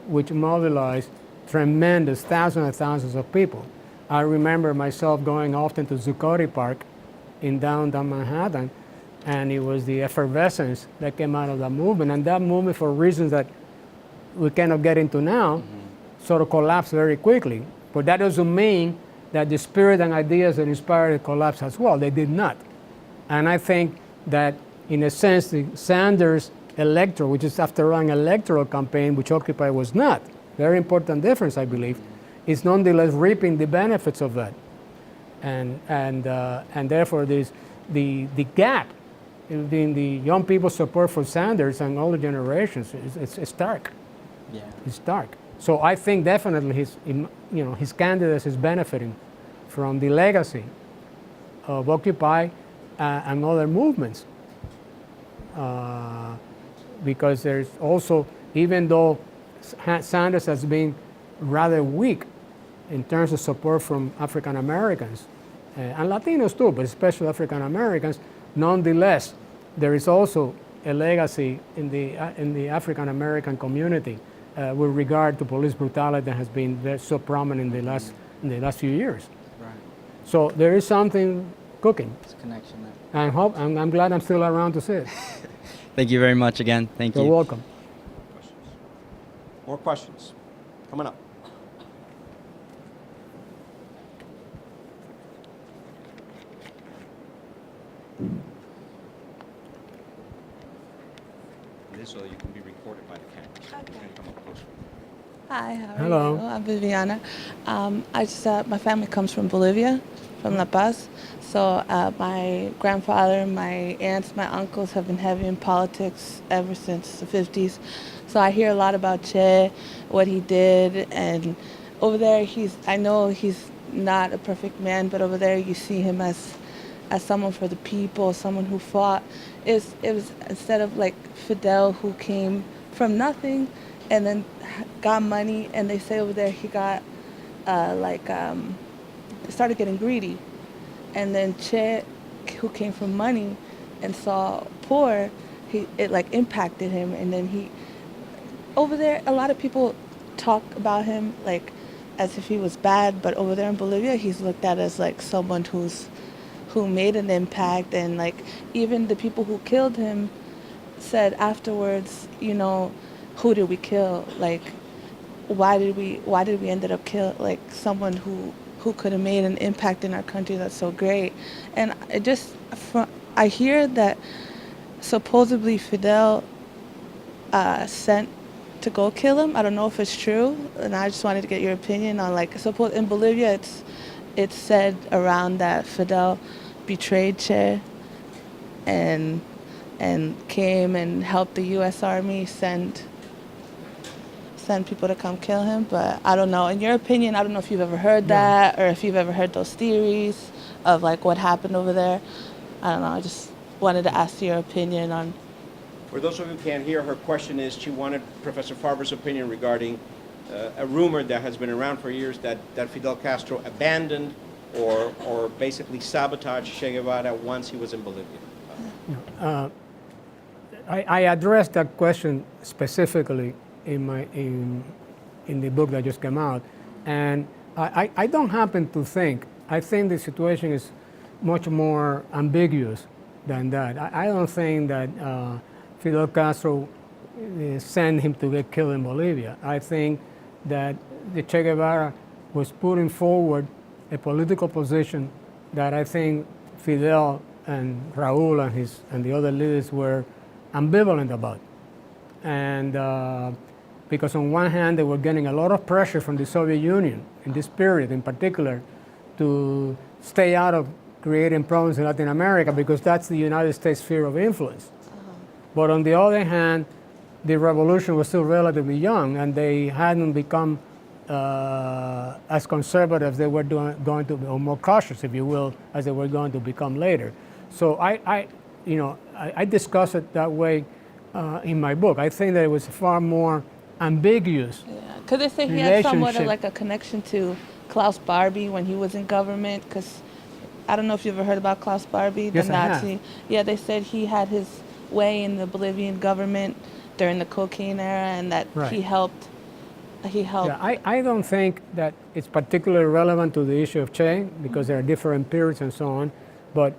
which mobilized tremendous thousands and thousands of people. I remember myself going often to Zuccotti Park in downtown Manhattan, and it was the effervescence that came out of that movement, and that movement, for reasons that we cannot get into now, sort of collapsed very quickly. But that doesn't mean that the spirit and ideas that inspired it collapsed as well. They did not. And I think that, in a sense, the Sanders electoral, which is after all an electoral campaign, which Occupy was not, very important difference, I believe, is nonetheless reaping the benefits of that. And therefore, there's the gap in the young people's support for Sanders and older generations is stark. Yeah. It's stark. So I think definitely his candidacy is benefiting from the legacy of Occupy and other movements. Because there's also, even though Sanders has been rather weak in terms of support from African Americans and Latinos too, but especially African Americans, nonetheless, there is also a legacy in the African American community with regard to police brutality that has been so prominent in the last few years. Right. So there is something cooking. There's a connection there. I'm glad I'm still around to see it. Thank you very much again. Thank you. You're welcome. More questions coming up. This so that you can be recorded by the camera. You can come up closer. Hi, how are Hello. you? I'm Viviana. My family comes from Bolivia, from La Paz. So my grandfather, my aunts, my uncles have been heavy in politics ever since the 50s. So I hear a lot about Che, what he did, and over there I know he's not a perfect man, but over there you see him as someone for the people, someone who fought. It was instead of like Fidel, who came from nothing and then got money, and they say over there he got started getting greedy. And then Che, who came from money and saw poor, it like impacted him. And then over there, a lot of people talk about him like as if he was bad, but over there in Bolivia, he's looked at as like someone who made an impact. And like even the people who killed him said afterwards, you know, who did we kill? Like, why did we ended up kill like someone who could have made an impact in our country that's so great? And I hear that supposedly Fidel sent to go kill him. I don't know if it's true, and I just wanted to get your opinion on like suppose in Bolivia it's said around that Fidel betrayed Che and came and helped the U.S. Army send people to come kill him. But I don't know. In your opinion, I don't know if you've ever heard that or if you've ever heard those theories of like what happened over there. I don't know. I just wanted to ask your opinion on. For those of you who can't hear, her question is she wanted Professor Farber's opinion regarding a rumor that has been around for years that Fidel Castro abandoned or basically sabotaged Che Guevara once he was in Bolivia. I addressed that question specifically in the book that just came out, and I don't happen to think. I think the situation is much more ambiguous than that. I don't think that Fidel Castro sent him to get killed in Bolivia. I think that the Che Guevara was putting forward a political position that I think Fidel and Raúl and the other leaders were ambivalent about. And because on one hand, they were getting a lot of pressure from the Soviet Union in this period in particular to stay out of creating problems in Latin America because that's the United States' sphere of influence. But on the other hand, the revolution was still relatively young and they hadn't become as conservative as they were going to be, or more cautious, if you will, as they were going to become later. So I discuss it that way in my book. I think that it was far more ambiguous. Yeah, because they say he had somewhat of like a connection to Klaus Barbie when he was in government. Because I don't know if you ever heard about Klaus Barbie, the Yes, I Nazi. have. Yeah, they said he had his way in the Bolivian government during the cocaine era, and that Right. he helped. Yeah, I don't think that it's particularly relevant to the issue of Che because there are different periods and so on. But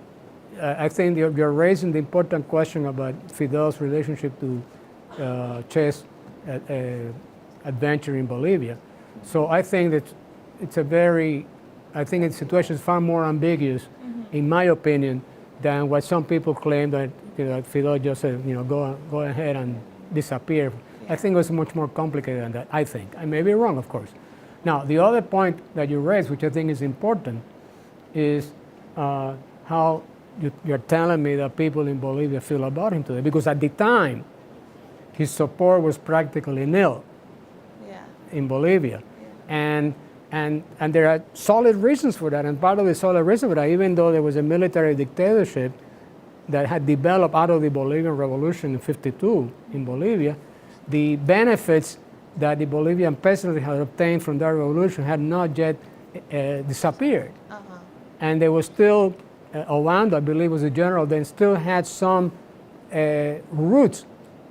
I think you're raising the important question about Fidel's relationship to Che's adventure in Bolivia. So I think that I think the situation is far more ambiguous, in my opinion, than what some people claim that Fidel just said, go ahead and disappear. I think it was much more complicated than that, I think. I may be wrong, of course. Now, the other point that you raised, which I think is important, is how you're telling me that people in Bolivia feel about him today. Because at the time, his support was practically nil in Bolivia. And there are solid reasons for that. And part of the solid reason for that, even though there was a military dictatorship that had developed out of the Bolivian Revolution in '52 in Bolivia, the benefits that the Bolivian peasantry had obtained from that revolution had not yet disappeared. And there was still, Ovando, I believe was the general, then still had some roots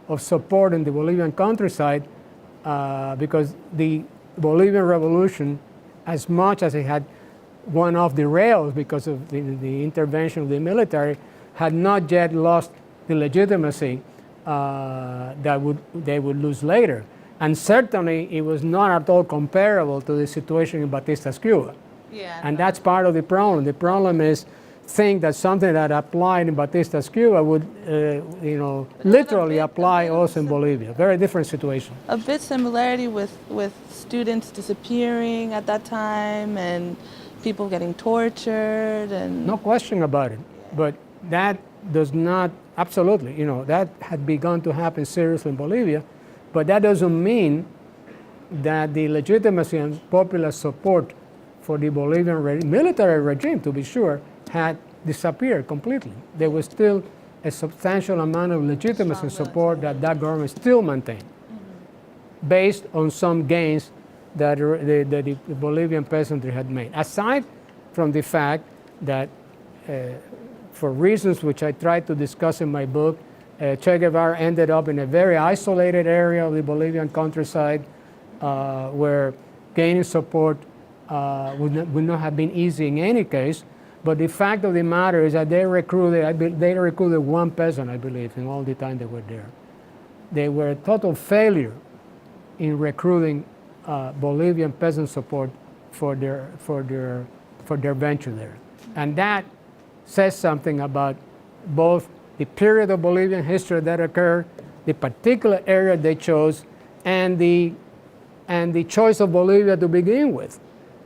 of support in the Bolivian countryside because the Bolivian Revolution, as much as it had gone off the rails because of the intervention of the military, had not yet lost the legitimacy that they would lose later. And certainly it was not at all comparable to the situation in Batista's Cuba. Yeah. And that's part of the problem. The problem is think that something that applied in Batista's Cuba would, literally apply also in Bolivia. Very different situation. A bit similarity with students disappearing at that time and people getting tortured and No question about it. But that does not, absolutely, that had begun to happen seriously in Bolivia, but that doesn't mean that the legitimacy and popular support for the Bolivian military regime, to be sure, had disappeared completely. There was still a substantial amount of legitimacy and support that government still maintained, based on some gains that the Bolivian peasantry had made. Aside from the fact that, for reasons which I tried to discuss in my book, Che Guevara ended up in a very isolated area of the Bolivian countryside, where gaining support would not have been easy in any case. But the fact of the matter is that they recruited one peasant, I believe, in all the time they were there. They were a total failure in recruiting Bolivian peasant support for their venture there, and that says something about both the period of Bolivian history that occurred, the particular area they chose, and the choice of Bolivia to begin with.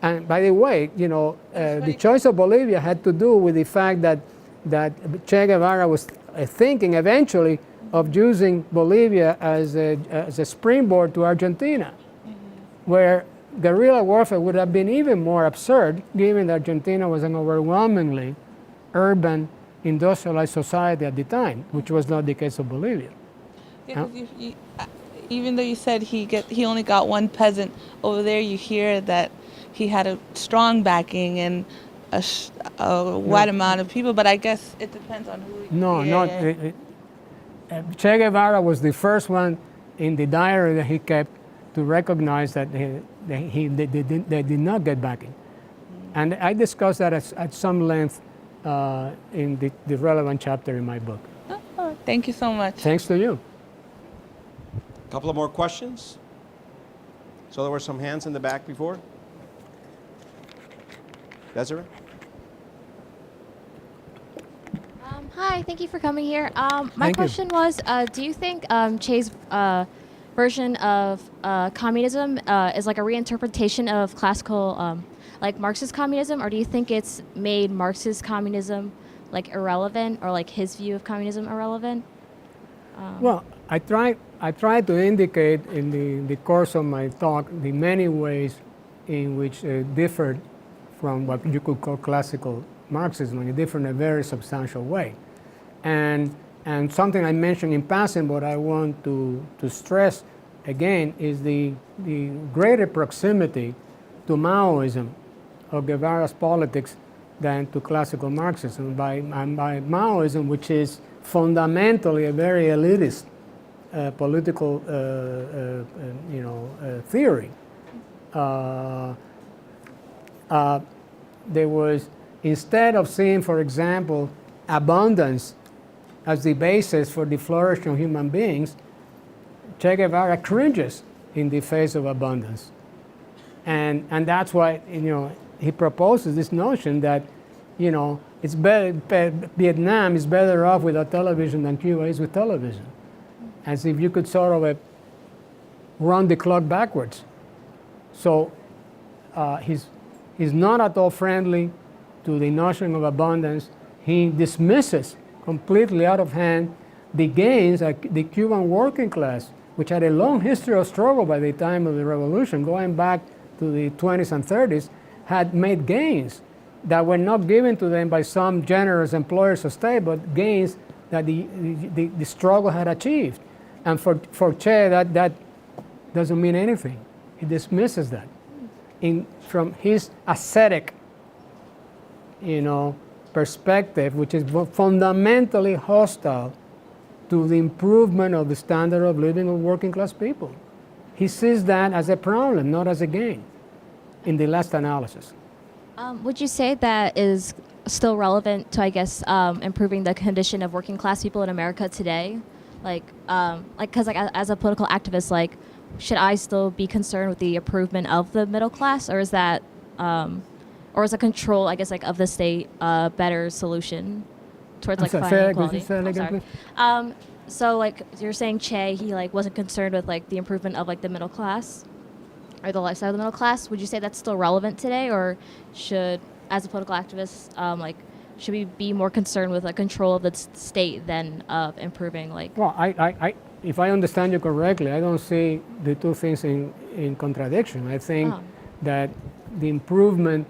And by the way, the choice of Bolivia had to do with the fact that Che Guevara was thinking eventually of using Bolivia as a springboard to Argentina, where guerrilla warfare would have been even more absurd, given that Argentina was an overwhelmingly urban, industrialized society at the time, which was not the case of Bolivia. Yeah, 'cause even though you said he only got one peasant, over there you hear that he had a strong backing and a wide amount of people, but I guess it depends on who. Che Guevara was the first one in the diary that he kept to recognize that they did not get backing. And I discussed that at some length in the relevant chapter in my book. Oh, thank you so much. Thanks to you. A couple of more questions. So there were some hands in the back before. Desiree? Hi, thank you for coming here. My Thank you. question was, do you think Che's version of communism is like a reinterpretation of classical, like Marxist communism, or do you think it's made Marxist communism like irrelevant, or like his view of communism irrelevant? Well, I tried to indicate in the course of my talk the many ways in which it differed from what you could call classical Marxism, and it differed in a very substantial way. And something I mentioned in passing, but I want to stress again, is the greater proximity to Maoism of Guevara's politics than to classical Marxism. By Maoism, which is fundamentally a very elitist political theory. There was, instead of seeing, for example, abundance as the basis for the flourishing of human beings, Che Guevara cringes in the face of abundance. And that's why, he proposes this notion that, it's better, Vietnam is better off without television than Cuba is with television. As if you could sort of run the clock backwards. So he's not at all friendly to the notion of abundance. He dismisses completely out of hand the gains that the Cuban working class, which had a long history of struggle by the time of the revolution, going back to the 20s and 30s, had made gains that were not given to them by some generous employers of state, but gains that the struggle had achieved. And for Che, that doesn't mean anything. He dismisses that from his ascetic, perspective, which is fundamentally hostile to the improvement of the standard of living of working class people. He sees that as a problem, not as a gain, in the last analysis. Would you say that is still relevant to, I guess, improving the condition of working class people in America today? Because as a political activist, should I still be concerned with the improvement of the middle class, or is that or is a control, I guess, like of the state a better solution towards like I'm sorry, finding could equality? you say that I'm again, sorry. So like you're saying Che, he like wasn't concerned with like the improvement of like the middle class or the lifestyle of the middle class. Would you say that's still relevant today, or should, as a political activist, like should we be more concerned with like control of the state than of improving like? Well, if I understand you correctly, I don't see the two things in contradiction. I think that the improvement,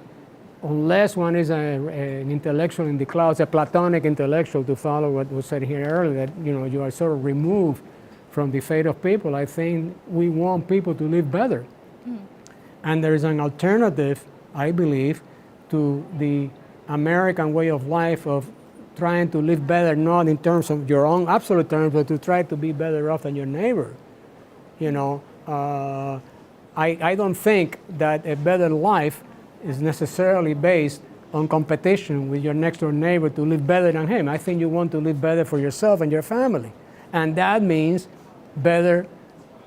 unless one is an intellectual in the clouds, a Platonic intellectual, to follow what was said here earlier, that you are sort of removed from the fate of people. I think we want people to live better. And there is an alternative, I believe, to the American way of life of trying to live better, not in terms of your own absolute terms, but to try to be better off than your neighbor. I don't think that a better life is necessarily based on competition with your next door neighbor to live better than him. I think you want to live better for yourself and your family. And that means better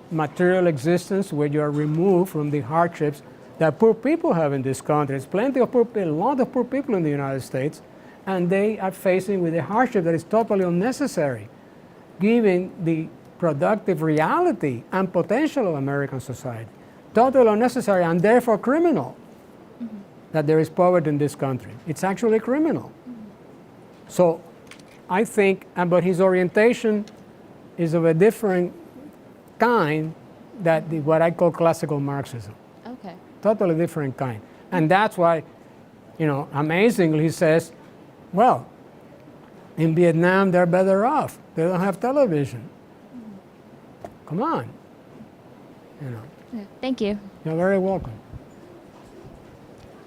material existence where you are removed from the hardships that poor people have in this country. There's plenty of poor people, a lot of poor people in the United States, and they are facing with a hardship that is totally unnecessary, given the productive reality and potential of American society. Totally unnecessary and therefore criminal that there is poverty in this country. It's actually criminal. So I think, but his orientation is of a different kind that what I call classical Marxism. Okay. Totally different kind. And that's why, amazingly he says, well, in Vietnam they're better off. They don't have television. Come on. Yeah, thank you. You're very welcome.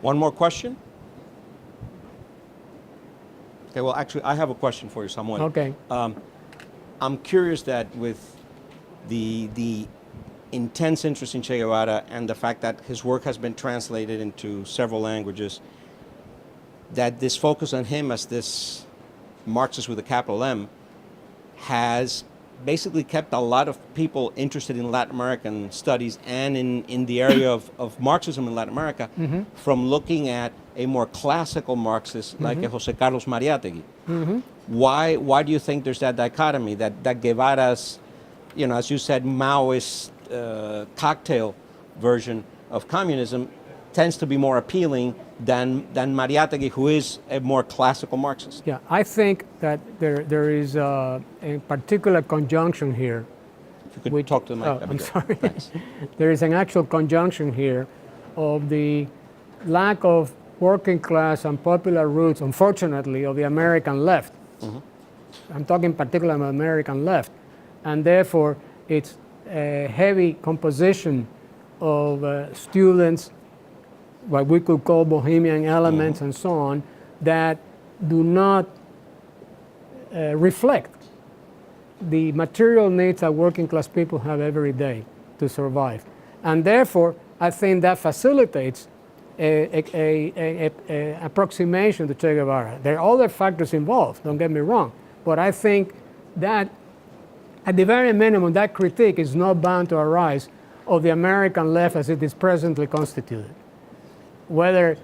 One more question? Okay, well, actually, I have a question for you somewhat. Okay. I'm curious that with the intense interest in Che Guevara and the fact that his work has been translated into several languages, that this focus on him as this Marxist with a capital M has basically kept a lot of people interested in Latin American studies and in the area of Marxism in Latin America from looking at a more classical Marxist like a José Carlos Mariátegui. Why do you think there's that dichotomy, that Guevara's, as you said, Maoist cocktail version of communism tends to be more appealing than Mariátegui, who is a more classical Marxist? Yeah, I think that there is a particular conjunction here. If you could talk to the mic, that'd be I'm good. sorry. Thanks. There is an actual conjunction here of the lack of working class and popular roots, unfortunately, of the American left. I'm talking particularly about American left. And therefore, it's a heavy composition of students, what we could call bohemian elements and so on, that do not reflect the material needs that working class people have every day to survive. And therefore, I think that facilitates a approximation to Che Guevara. There are other factors involved, don't get me wrong, but I think that at the very minimum, that critique is not bound to arise of the American left as it is presently constituted. Whether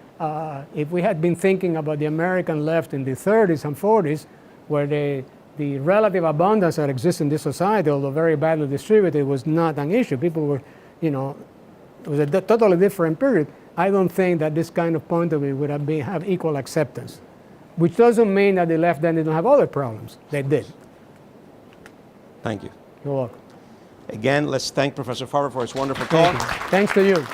if we had been thinking about the American left in the 30s and 40s, where the relative abundance that exists in this society, although very badly distributed, was not an issue. People were, it was a totally different period. I don't think that this kind of point of view would have equal acceptance, which doesn't mean that the left then didn't have other problems. They did. Thank you. You're welcome. Again, let's thank Professor Farber for his wonderful talk. Thanks to you.